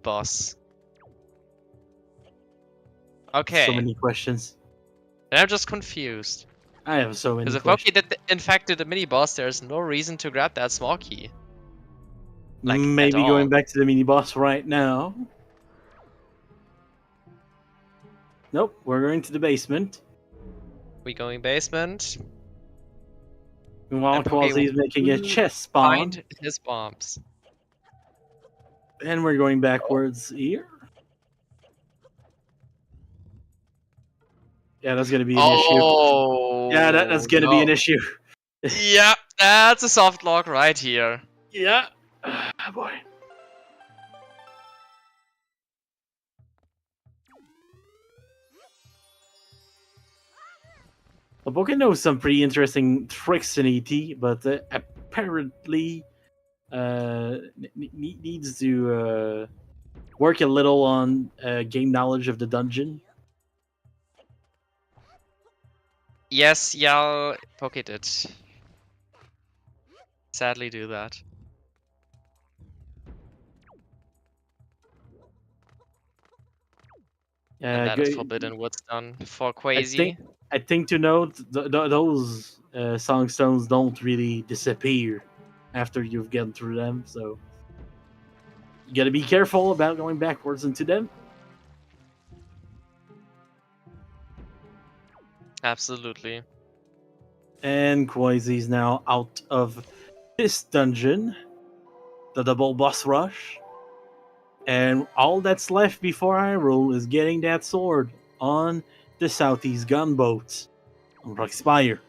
boss? Okay. So many questions. And I'm just confused. I have so many Because if Poke questions. did, in fact, did the mini boss, there's no reason to grab that small key. Like, at Maybe all. going back to the mini boss right now. Nope, we're going to the basement. We going basement. While And Poke Quasi is making a will chest spawn. find his bombs. And we're going backwards here. Yeah, that's going to be an issue. Oh. Yeah, that's going to be an issue. Yeah, that's a soft lock right here. Yeah. Boy. Well, Poke knows some pretty interesting tricks in ET, but apparently needs to work a little on game knowledge of the dungeon. Yes, yeah, Poke did. Sadly do that. And that is Forbidden Woods done for Quazy. I think to note those song stones don't really disappear after you've gotten through them, so you gotta be careful about going backwards into them. Absolutely. And Quasi's now out of this dungeon, the double boss rush. And all that's left before Hyrule is getting that sword on the southeast gunboat on Rock Spire.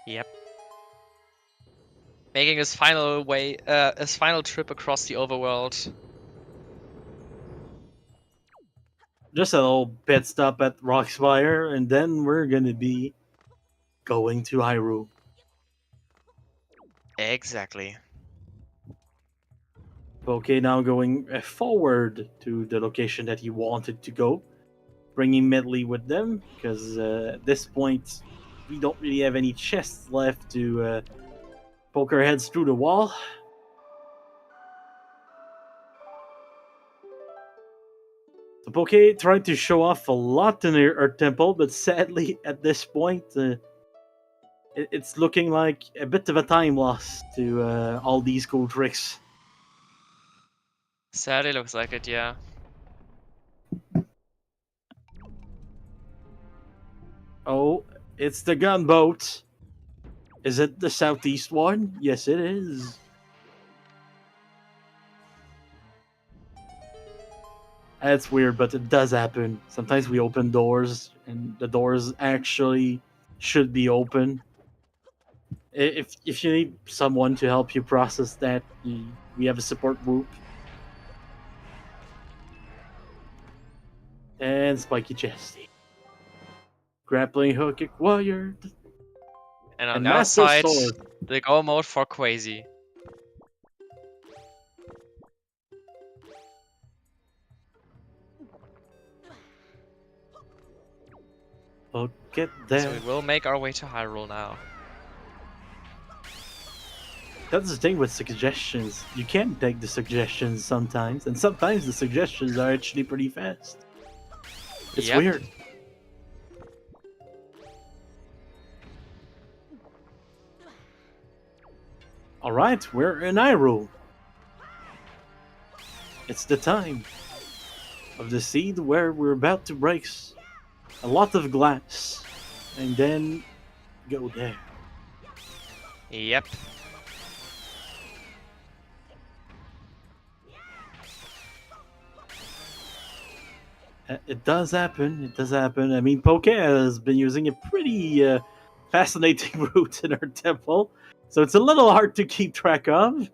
Yep. Making his final trip across the overworld. Just a little pit stop at Rock Spire, and then we're gonna be going to Hyrule. Exactly. Okay, now going forward to the location that he wanted to go, bringing Medley with them, because at this point we don't really have any chests left to poke our heads through the wall. So Poke tried to show off a lot in our temple, but sadly at this point it's looking like a bit of a time loss to all these cool tricks. Sadly looks like it, yeah. Oh, it's the gunboat. Is it the southeast one? Yes, it is. That's weird, but it does happen. Sometimes we open doors, and the doors actually should be open. If you need someone to help you process that, we have a support group. And Spiky Chesty. Grappling hook acquired. And on And the Master outside, Sword. the go mode for Quazy. Look at that. So we will make our way to Hyrule now. That's the thing with suggestions. You can't take the suggestions sometimes, and sometimes the suggestions are actually pretty fast. It's Yep. weird. Alright, we're in Hyrule. It's the time of the seed where we're about to break a lot of glass, and then go there. Yep. It does happen. It does happen. I mean, Poke has been using a pretty fascinating route in our temple, so it's a little hard to keep track of.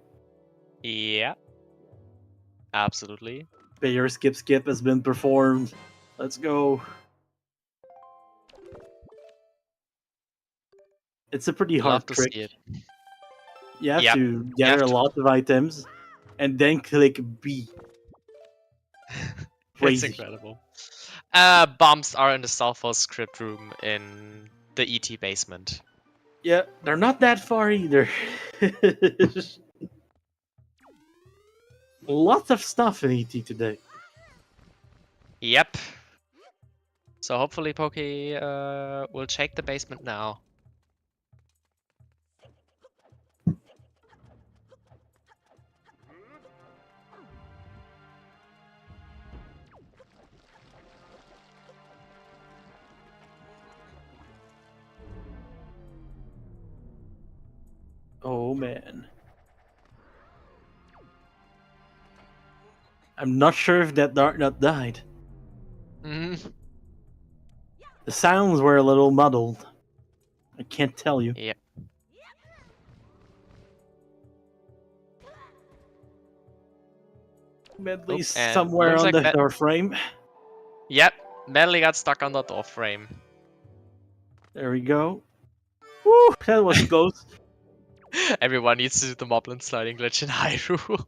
Yeah. Absolutely. Bayer skip has been performed. Let's go. It's a pretty hard Love to trick. see it. You have Yep. to gather a lot of items, and then click B. It's Crazy. incredible. Bombs are in the Southwest script room in the ET basement. Yeah, they're not that far either. Lots of stuff in ET today. Yep. So hopefully Poke will check the basement now. Oh man. I'm not sure if that Dartnut died. Mm-hmm. The sounds were a little muddled. I can't tell you. Yep. Medley's and somewhere looks on like the door frame. Yep. Medley got stuck on the door frame. There we go. Woo, that was close. Everyone needs to do the Moblin sliding glitch in Hyrule.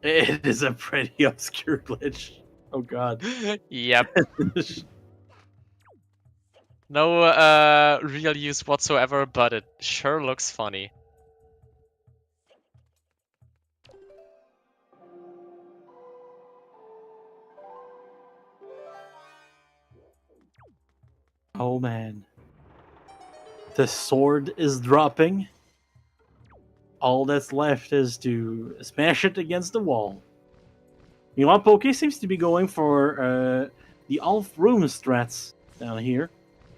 It is a pretty obscure glitch. Oh god. Yep. No real use whatsoever, but it sure looks funny. Oh man. The sword is dropping. All that's left is to smash it against the wall. Meanwhile, Poke seems to be going for the Alf room strats down here.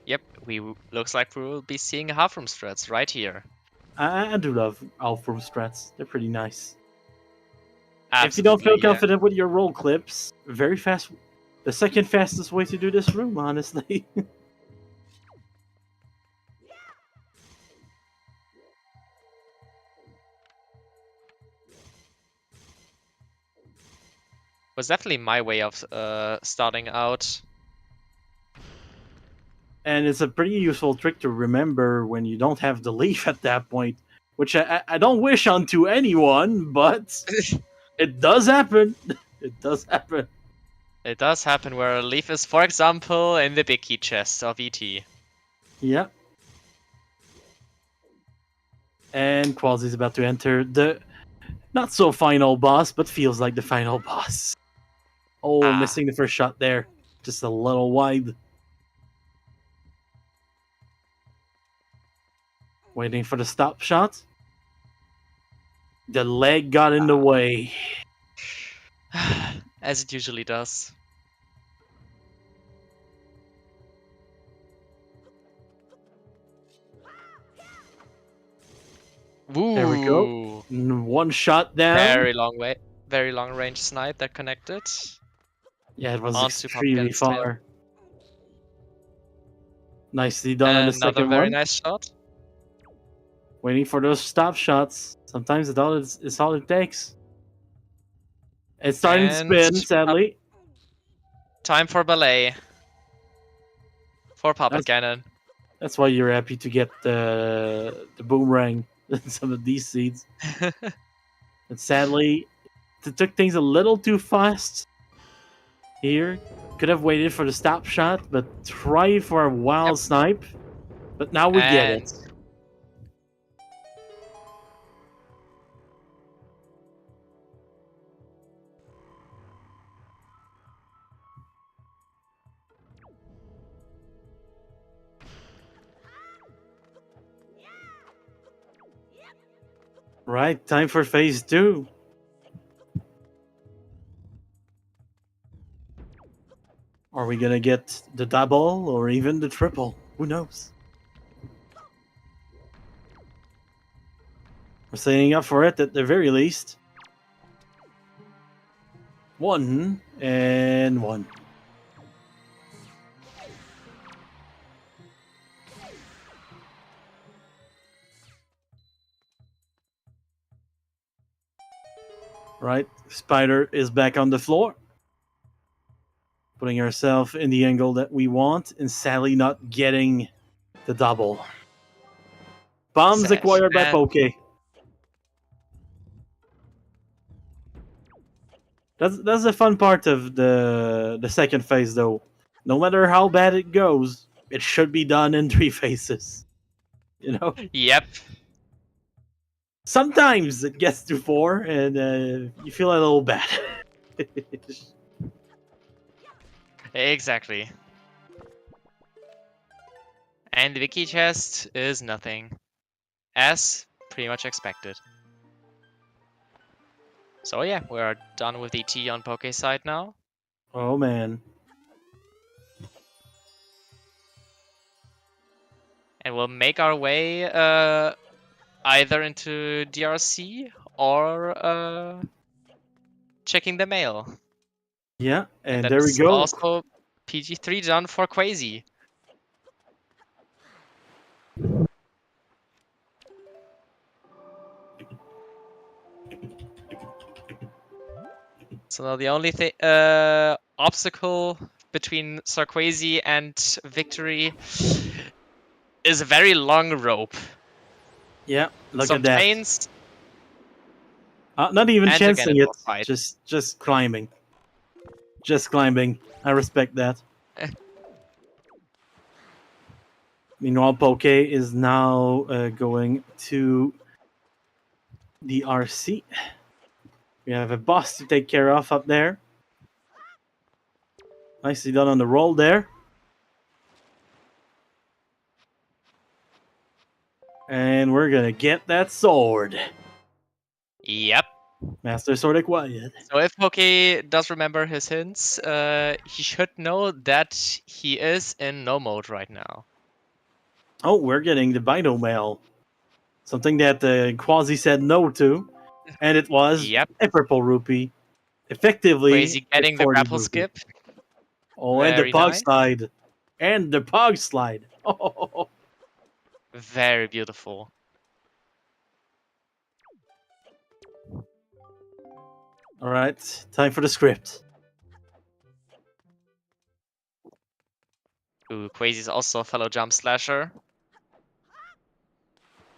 Yep, looks like we will be seeing half room strats right here. I do love Alf room strats. They're pretty nice. Absolutely, if you don't feel yeah. confident with your roll clips, very fast. The second fastest way to do this room, honestly. Was definitely my way of starting out. And it's a pretty useful trick to remember when you don't have the leaf at that point, which I don't wish onto anyone, but it does happen. It does happen. It does happen where a leaf is, for example, in the big key chest of ET. Yeah. And Quasi's about to enter the not so final boss, but feels like the final boss. Oh, missing the first shot there. Just a little wide. Waiting for the stop shot. The leg got in the way. As it usually does. Ooh. There we go. One shot down. Very long range snipe that connected. Yeah, it was Onto extremely Pumpkin's tail. far. Nicely done on the second Another very one. nice shot. Waiting for those stop shots. Sometimes it's all it takes. It's starting to spin, sadly. Time for ballet. For Puppet Cannon. That's why you're happy to get the boomerang in some of these seeds. And sadly, it took things a little too fast here. Could have waited for the stop shot, but try for a wild snipe. But now we get it. Right, time for phase 2. Are we gonna get the double or even the triple? Who knows? We're setting up for it at the very least. 1 and 1. Right, Spider is back on the floor. Putting herself in the angle that we want, and sadly not getting the double. Bombs Sash, acquired by and- Poke. That's the fun part of the second phase, though. No matter how bad it goes, it should be done in 3 phases. You know. Yep. Sometimes it gets to 4, and you feel a little bad. Exactly. And the wiki chest is nothing. As pretty much expected. So yeah, we are done with the T on Poke side now. Oh man. And we'll make our way either into DRC or checking the mail. Yeah, and that there we is go. also PG3 done for Quazy. So now the only obstacle between SirQuazy and victory is a very long rope. Yeah, look Some at that. chains Not even and a chancing it, Ganondorf fight. just climbing. Just climbing. I respect that. Meanwhile, Poke is now going to the RC. We have a boss to take care of up there. Nicely done on the roll there. And we're gonna get that sword. Yep. Master Sword acquired. So if Poke does remember his hints, he should know that he is in no mode right now. Oh, we're getting the Bino Mail. Something that Quasi said no to. And it was Yep. a purple rupee. Effectively, Quazy getting a the 40 grapple rupee. skip. Oh, and the Very Pog nice. Slide. And the Pog Slide. Oh. Very beautiful. Alright, time for the script. Ooh, Quazy's also a fellow jump slasher.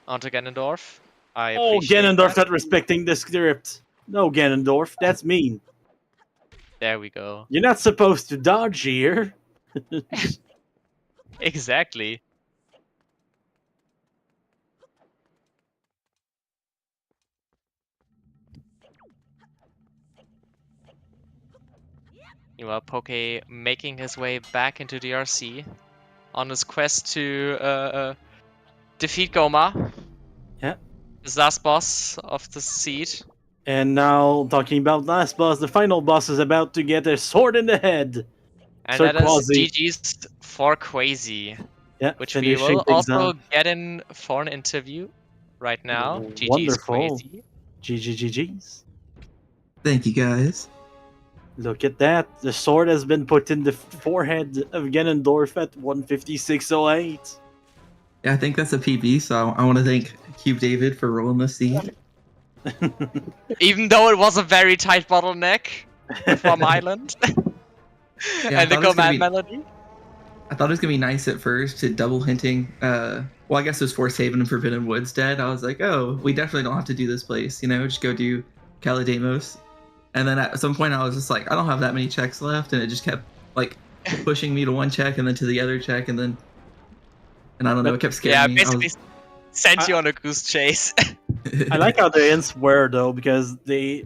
Onto Ganondorf. I Oh, appreciate Ganondorf that. not respecting the script. No, Ganondorf, that's mean. There we go. You're not supposed to dodge here. Exactly. Meanwhile, Poke making his way back into DRC on his quest to defeat Goma. Yeah. His last boss of the seed. And now, talking about last boss, the final boss is about to get a sword in the head. And that is SirQuazy. GG's for Quazy. Yeah, Which we finishing will things also up. get in for an interview right now. GG's Wonderful. Quazy. GGGG's. Thank you, guys. Look at that. The sword has been put in the forehead of Ganondorf at 156.08. Yeah, I think that's a PB, so I want to thank Cube David for rolling the seed. Even though it was a very tight bottleneck from Island. Yeah, And the command melody. I thought it was gonna be nice at first to double hinting. Well, I guess it was Force Haven and Forbidden Woods dead. I was like, oh, we definitely don't have to do this place. You know, just go do Calidamos. And then at some point, I was just like, I don't have that many checks left, and it just kept like pushing me to one check and then to the other check, and I don't know, it kept scaring me. Basically sent you on a goose chase. I like how the hints were, though, because a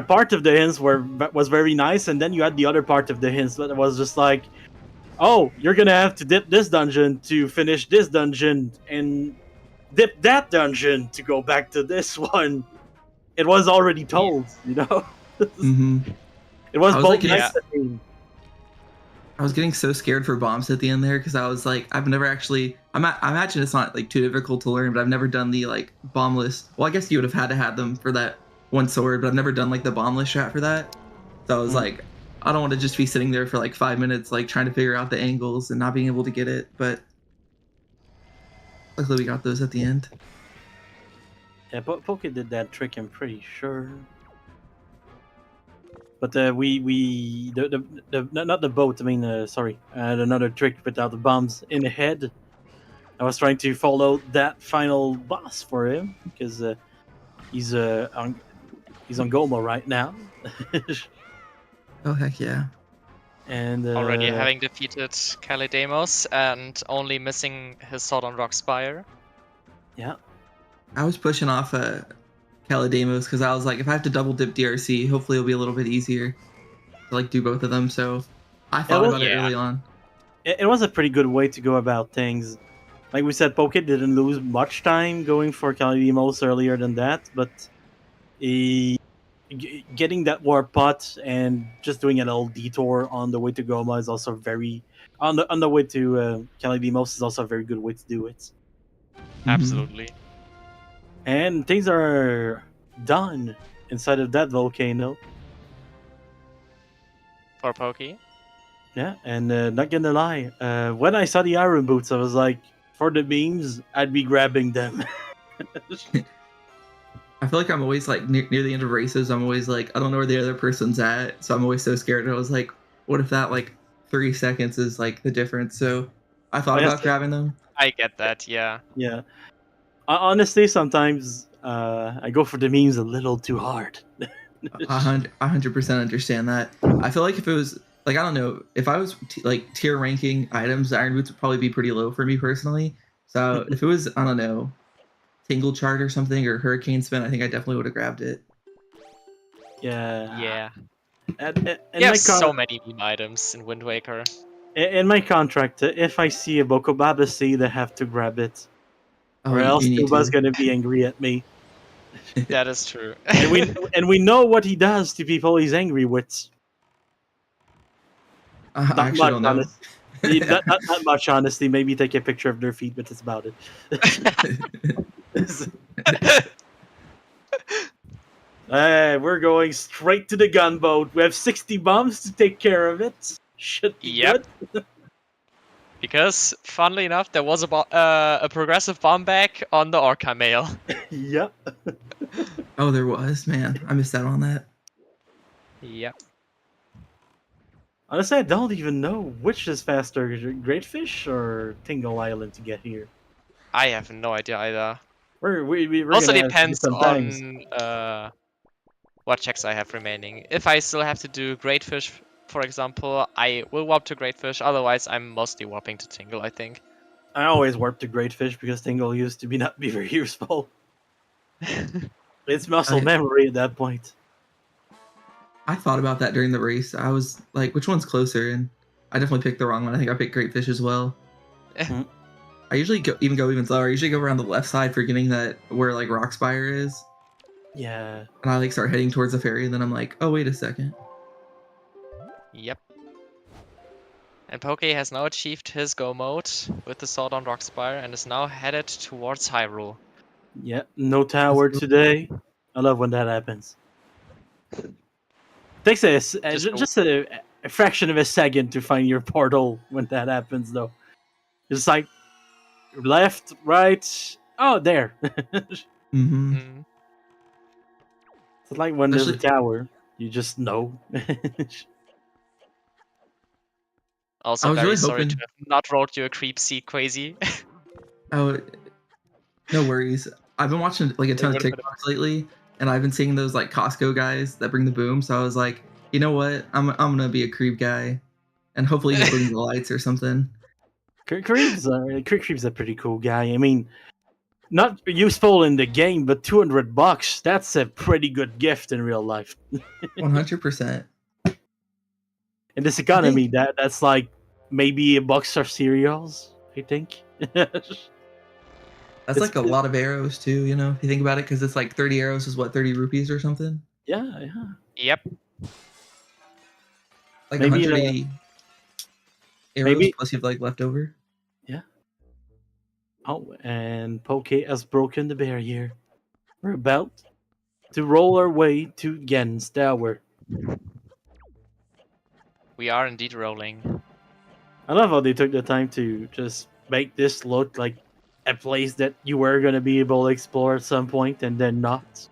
part of the hints was very nice, and then you had the other part of the hints that was just like, oh, you're gonna have to dip this dungeon to finish this dungeon, and dip that dungeon to go back to this one. It was already told, you know? Mm-hmm. It was both like, nice and I was getting so scared for bombs at the end there because I was like, I've never actually. I imagine it's not like too difficult to learn, but I've never done the like bombless. Well, I guess you would have had to have them for that one sword, but I've never done like the bombless shot for that. So I was like, I don't want to just be sitting there for like 5 minutes, like trying to figure out the angles and not being able to get it. But luckily, we got those at the end. yeah, Poke did that trick, I'm pretty sure. But not the boat. I mean, sorry, another trick without the bombs in the head. I was trying to follow that final boss for him because he's on Goma right now, Oh heck yeah! and Already having defeated Kalidamos and only missing his Sword on Rock Spire. yeah. I was pushing off Calidamos because I was like, if I have to double dip DRC, hopefully it'll be a little bit easier to like do both of them. So I thought about it early on. It was a pretty good way to go about things. Like we said, Poke didn't lose much time going for Kalidamos earlier than that, but getting that warp pot and just doing a little detour on the way to Goma is also very on the way to Kalidamos is also a very good way to do it. Absolutely. And things are done inside of that volcano. For Pokey. Yeah, and not gonna lie, when I saw the iron boots, I was like, for the memes, I'd be grabbing them. I feel like I'm always like near the end of races. I'm always like, I don't know where the other person's at, so I'm always so scared. I was like, what if that like 3 seconds is like the difference? So I thought about grabbing them. I get that, yeah. Yeah. Honestly, sometimes I go for the memes a little too hard. 100% understand that. I feel like if it was like, I don't know, if I was like tier ranking items, Iron Boots would probably be pretty low for me personally. So if it was, I don't know, Tingle Chart or something or Hurricane Spin, I think I definitely would have grabbed it. Yeah. Yeah. There's so many meme items in Wind Waker. In my contract, if I see a Bokobaba seed, I have to grab it. Or else Tuba's gonna be angry at me. That is true. and we know what he does to people he's angry with. I actually don't know. Not much, honestly. Maybe take a picture of their feet, but that's about it. We're going straight to the gunboat. We have 60 bombs to take care of it. Should be good. Because, funnily enough, there was a progressive bomb back on the Orca mail. Yep. Oh, there was? Man, I missed out on that. Yep. Honestly, I don't even know which is faster, Great Fish or Tingle Island to get here. I have no idea either. We're also depends on what checks I have remaining. If I still have to do Great Fish, for example, I will warp to Great Fish. Otherwise, I'm mostly warping to Tingle, I think. I always warp to Great Fish because Tingle used to not be very useful. It's muscle memory at that point. I thought about that during the race. I was like, which one's closer? And I definitely picked the wrong one. I think I picked Great Fish as well. I usually go even slower. I usually go around the left side, forgetting that where like Rockspire is. Yeah. And I like start heading towards the ferry, and then I'm like, oh wait a second. Yep. And Poke has now achieved his go mode with the Sword on Rockspire and is now headed towards Hyrule. Yep. No tower today. I love when that happens. Takes just a fraction of a second to find your portal when that happens, though. It's like left, right. Oh, there. Mm-hmm. It's like when there's a tower, you just know. Also, very sorry to have not rolled you a creep SirQuazy. Oh, no worries. I've been watching like a ton of TikToks lately, and I've been seeing those like Costco guys that bring the boom. So I was like, you know what? I'm gonna be a creep guy, and hopefully he'll bring the lights or something. Creep's a pretty cool guy. I mean, not useful in the game, but $200, that's a pretty good gift in real life. 100%. In this economy, that's like maybe a box of cereals, I think. That's like a lot of arrows too, you know, if you think about it, because it's like 30 arrows is what, 30 rupees or something? Yeah. Yep. Like maybe 180 arrows plus you have like leftover. Yeah. Oh, and Poke has broken the barrier. We're about to roll our way to Gen's Tower. We are indeed rolling. I love how they took the time to just make this look like a place that you were going to be able to explore at some point and then not.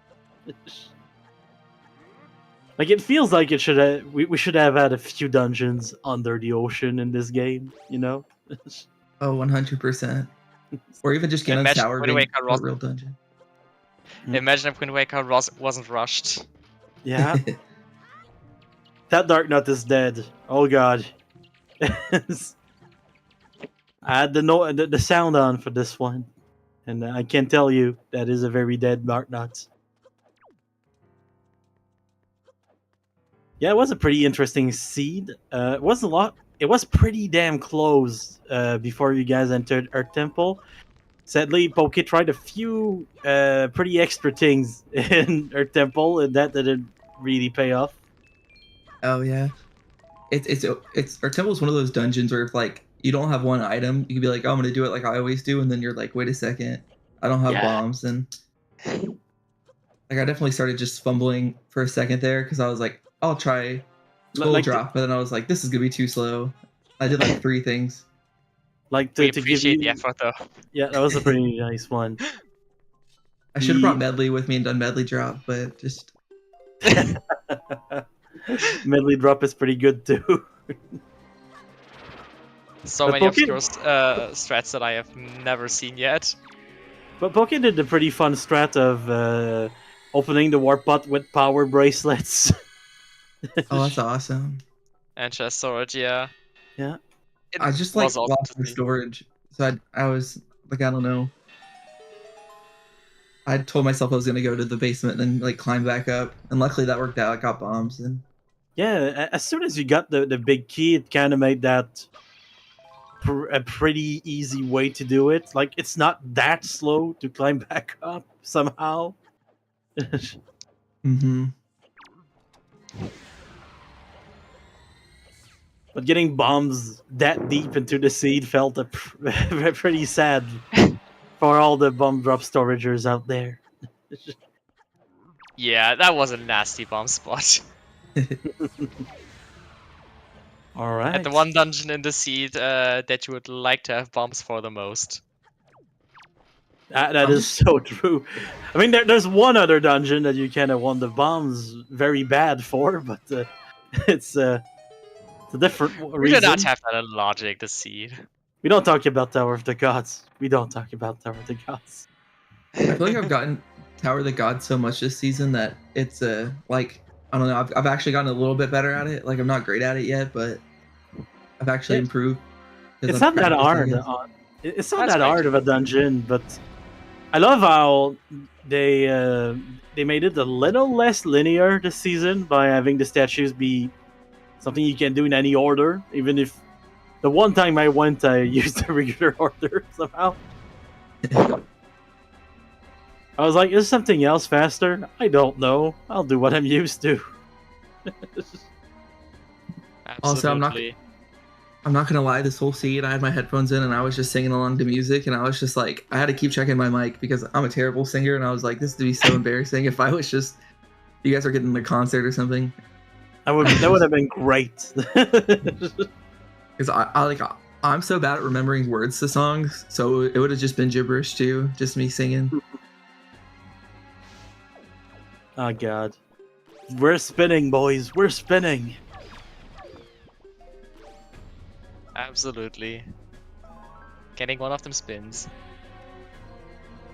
Like, it feels like it should have, we should have had a few dungeons under the ocean in this game, you know? Oh, 100%. Or even just get on Imagine Sour Wind Being Waker for a real dungeon. Imagine if Wind Waker wasn't rushed. Yeah, that Dark Nut is dead. Oh god. I had the sound on for this one, and I can tell you that is a very dead Dark Nut. Yeah, it was a pretty interesting seed. It was a lot. It was pretty damn close before you guys entered Earth Temple. Sadly, Poke tried a few pretty extra things in Earth Temple, and that didn't really pay off. Oh yeah. Our temple is one of those dungeons where if like you don't have one item, you can be like, oh, I'm gonna do it like I always do, and then you're like, wait a second, I don't have Yeah. bombs, and like I definitely started just fumbling for a second there because I was like, I'll try Skull Like Drop, but then I was like, this is gonna be too slow. I did like 3 things. Like We to give appreciate you, the effort, though. yeah, that was a pretty nice one. I should have brought Medley with me and done Medley Drop, but just Medley drop is pretty good too. So But many Poke- obscure strats that I have never seen yet. But Poke did a pretty fun strat of opening the warp pot with power bracelets. oh, that's awesome. And chest storage, yeah. Yeah. It I just was like awesome lost to my see. storage, so I was like, I don't know. I told myself I was gonna go to the basement and then like climb back up, and luckily that worked out. I got bombs, and Yeah, as soon as you got the big key, it kind of made that a pretty easy way to do it. Like, it's not that slow to climb back up somehow. mm-hmm. But getting bombs that deep into the seed felt pretty sad for all the bomb drop storagers out there. Yeah, that was a nasty bomb spot. All right. And the one dungeon in the seed that you would like to have bombs for the most. That is so true. I mean, there's one other dungeon that you kind of want the bombs very bad for, but it's a different reason. We do not have that in logic, the seed. We don't talk about Tower of the Gods. We don't talk about Tower of the Gods. I feel like I've gotten Tower of the Gods so much this season that it's like I don't know. I've actually gotten a little bit better at it. Like I'm not great at it yet, but I've actually improved. It's not that hard. It's not that hard of a dungeon, but I love how they made it a little less linear this season by having the statues be something you can do in any order. Even if the one time I went, I used the regular order somehow. I was like, is something else faster? I don't know. I'll do what I'm used to. Also, I'm not gonna lie, this whole scene I had my headphones in and I was just singing along to music, and I was just like, I had to keep checking my mic because I'm a terrible singer, and I was like, this would be so embarrassing if I was just you guys are getting the concert or something. That would have been great. Because I'm so bad at remembering words to songs, so it would have just been gibberish too, just me singing. Oh god. We're spinning, boys. We're spinning. Absolutely. Getting one of them spins.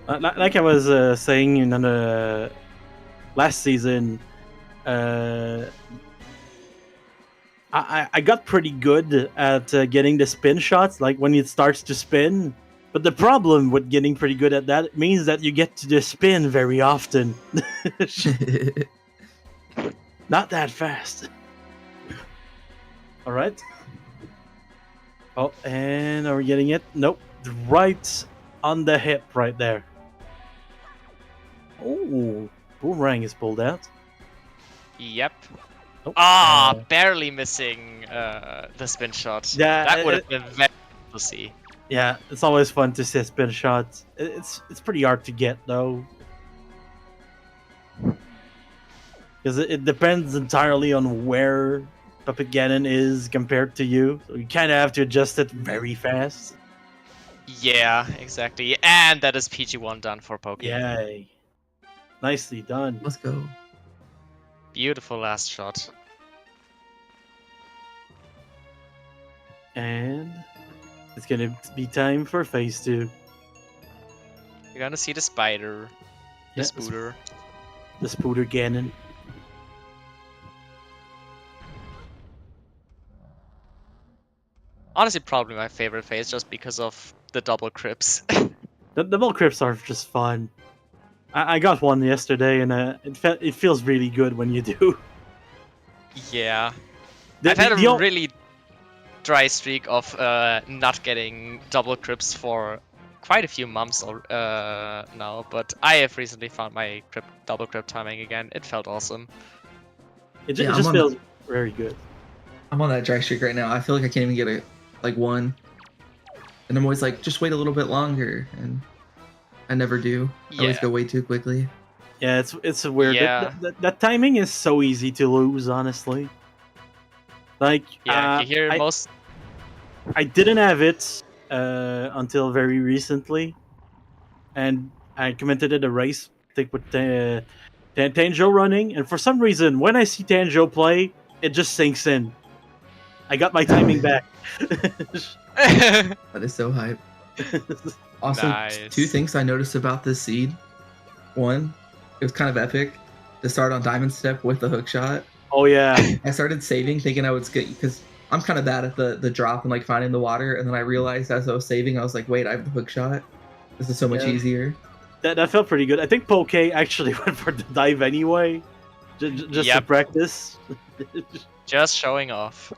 Like I was saying in the last season, I got pretty good at getting the spin shots, like when it starts to spin. But the problem with getting pretty good at that means that you get to just spin very often. Not that fast. All right. Oh, and are we getting it? Nope. Right on the hip right there. Oh, boomerang is pulled out. Yep. Oh, Barely missing the spin shot. Yeah, that would have been very cool to see. Yeah, it's always fun to see a spin shot. It's pretty hard to get though, because it depends entirely on where Puppet Ganon is compared to you. So you kind of have to adjust it very fast. Yeah, exactly. And that is PG1 done for Poke. Yay! Nicely done. Let's go. Beautiful last shot. And it's gonna be time for phase 2. You're gonna see the spider. The Yeah, spooder. The Spooder Ganon. Honestly, probably my favorite phase just because of the double crips. The double crypts are just fun. I got one yesterday, and it feels really good when you do. Yeah. The, I've had the- a the o- really dry streak of not getting double crips for quite a few months now, but I have recently found my double crip timing again. It felt awesome. it Yeah, just feels very good. I'm on that dry streak right now. I feel like I can't even get one, and I'm always like, just wait a little bit longer, and I never do. I always Yeah. go way too quickly. Yeah, it's weird. Yeah. That timing is so easy to lose, honestly. Like, Yeah, you hear most. I didn't have it until very recently, and I commented a race thing with Tanjo running, and for some reason, when I see Tanjo play, it just sinks in. I got my timing back. That is so hype. Also, Nice. two things I noticed about this seed. One, it was kind of epic to start on Diamond Step with the hook shot. Oh yeah, I started saving thinking I would get, because I'm kind of bad at the drop and like finding the water, and then I realized as I was saving, I was like, wait, I have the hook shot. This is so much Yeah. easier. that felt pretty good. I think Poke actually went for the dive anyway, just to Yep. practice. Just showing off.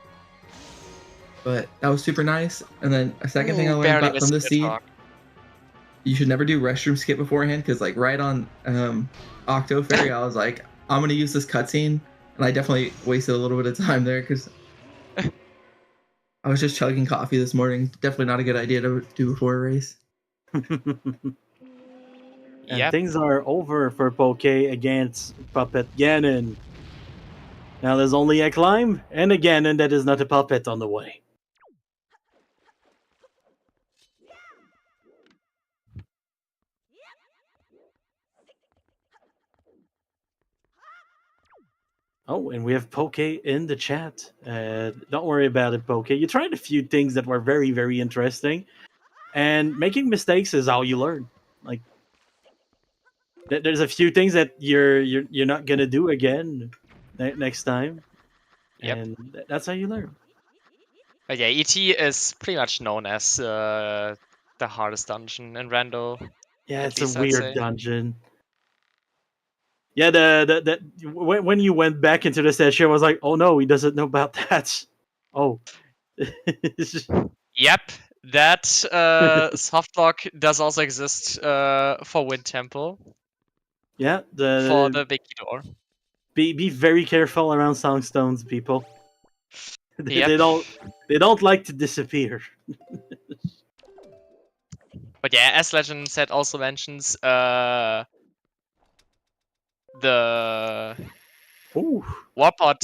But that was super nice. And then a second thing I Ooh, learned barely about missed from the the seed, talk. you should never do restroom skip beforehand, because like right on Octo Fairy, I was like, I'm gonna use this cutscene, and I definitely wasted a little bit of time there because I was just chugging coffee this morning. Definitely not a good idea to do before a race. And Yep. things are over for Poke against Puppet Ganon. Now there's only a climb and a Ganon that is not a puppet on the way. Oh, and we have Poke in the chat. Don't worry about it, Poke. You tried a few things that were very, very interesting, and making mistakes is how you learn. Like, there's a few things that you're not gonna do again next time, Yep. and that's how you learn. But yeah, ET is pretty much known as the hardest dungeon in Rando. Yeah, At it's least a I'd weird say. dungeon. Yeah, when you went back into the session, I was like, oh no, he doesn't know about that. Oh. Yep, that soft lock does also exist for Wind Temple Yeah, for the big door. be very careful around Songstones, people. Yep. They don't like to disappear. But yeah, as Legend said, also mentions the Ooh, Warpot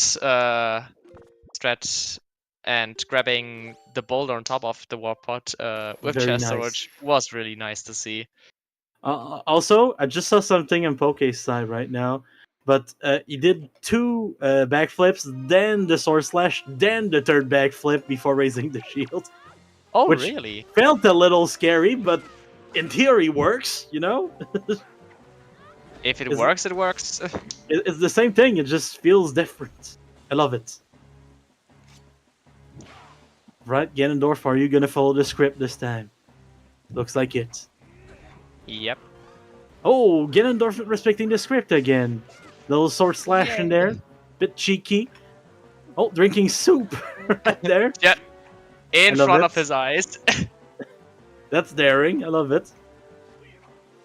strat and grabbing the boulder on top of the Warpot with Very chest nice. storage was really nice to see. also, I just saw something on Poke's side right now, but he did two backflips, then the sword slash, then the third backflip before raising the shield. Oh, Which- really? Felt a little scary, but in theory works, you know? If it Is it- works, it works. It's the same thing, it just feels different. I love it. Right, Ganondorf, are you gonna follow the script this time? Looks like it. Yep. Oh, Ganondorf respecting the script again. Little sword slash in there. Bit cheeky. Oh, drinking soup right there. In I love front it. of his eyes. That's daring. I love it.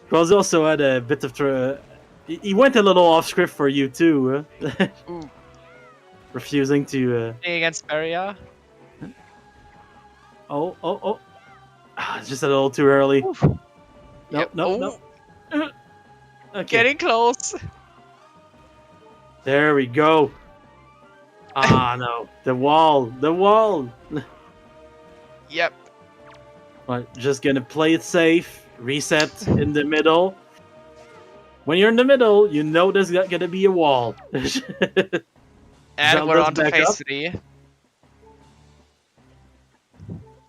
Quasi also had a bit of... he went a little off script for you too. Ooh. Refusing to... Against Beria. Oh. Ah, it's just a little too early. Oof. No, Yep. no. Okay. Getting close. There we go. Ah, no. The wall. Yep. But just gonna play it safe. Reset in the middle. When you're in the middle, you know there's not gonna be a wall. And Zelda's we're on to back phase up. 3.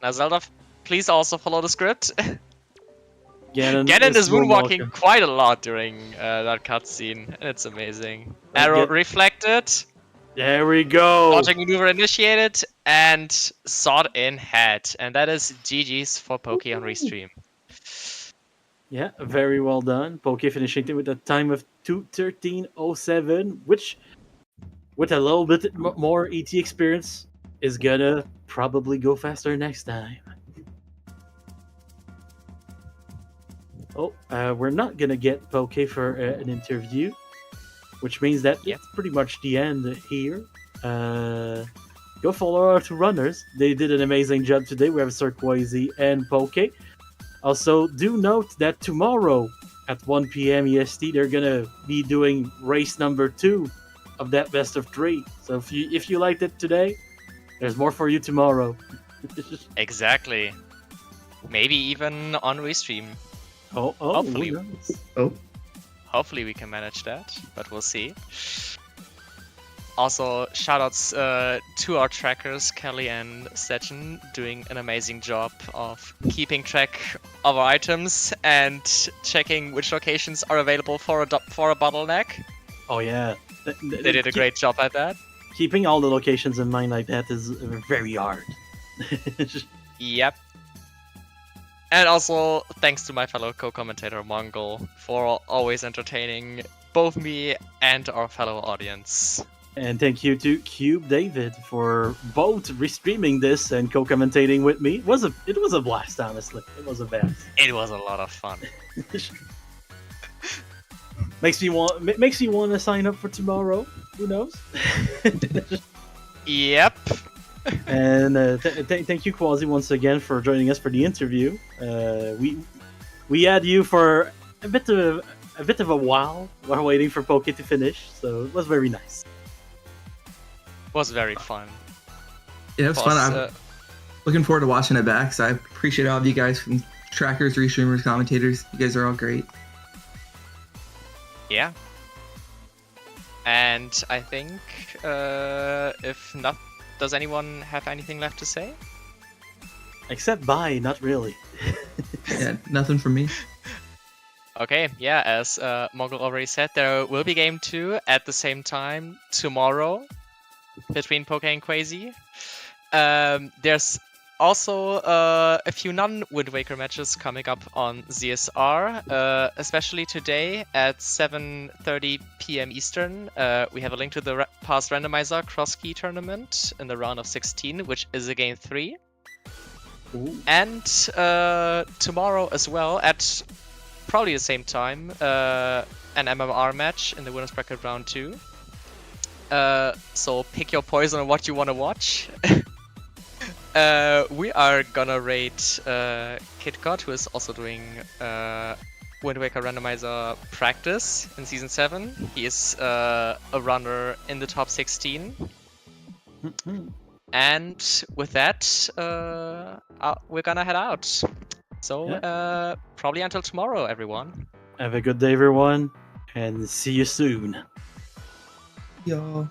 Now, Zelda, please also follow the script. Ganon is moonwalking moonwalking. quite a lot during that cutscene, and it's amazing. Let's Arrow get- reflected, There we go. dodging maneuver initiated, and sword in head. And that is GG's for Poke on Restream. Yeah, very well done. Poke finishing it with a time of 2:13:07, which, with a little bit more ET experience, is gonna probably go faster next time. Oh, we're not gonna get Poke for an interview, which means that Yep. it's pretty much the end here. Go follow our two runners. They did an amazing job today. We have SirQuazy and Poke. Also, do note that tomorrow at 1 p.m. EST, they're gonna be doing race number 2 of that best of 3. So if you liked it today, there's more for you tomorrow. Exactly. Maybe even on Restream. Hopefully. who knows? Oh, Hopefully we can manage that, but we'll see. Also, shoutouts to our trackers, Kelly and Stetchen, doing an amazing job of keeping track of our items and checking which locations are available for a bottleneck. Oh yeah, They did a great job at that. Keeping all the locations in mind like that is very hard. Yep. And also, thanks to my fellow co-commentator Mongol for always entertaining both me and our fellow audience. And thank you to Cube David for both restreaming this and co-commentating with me. It was a blast, honestly. It was a blast. It was a lot of fun. makes me want to sign up for tomorrow. Who knows? Yep. And thank you, Quasi, once again for joining us for the interview. We had you for a bit of a while while waiting for Poke to finish, so it was very nice. Was very fun. yeah, it was fun. I'm looking forward to watching it back. So I appreciate all of you guys from trackers, restreamers, commentators. You guys are all great. Yeah. And I think if not, does anyone have anything left to say? Except bye, not really. Yeah, nothing from me. Okay, yeah, as Mongol already said, there will be game 2 at the same time tomorrow between Poke and Quazy. There's also a few non-Wind Waker matches coming up on ZSR, especially today at 7:30 p.m. Eastern. We have a link to the past Randomizer cross-key tournament in the round of 16, which is a game 3. Ooh. And tomorrow as well, at probably the same time, an MMR match in the winner's bracket round 2. So pick your poison on what you want to watch. We are gonna rate KitKat, who is also doing Wind Waker Randomizer practice in Season 7. He is a runner in the top 16. And with that, we're gonna head out. So, probably until tomorrow, everyone. Have a good day, everyone, and see you soon. Y'all.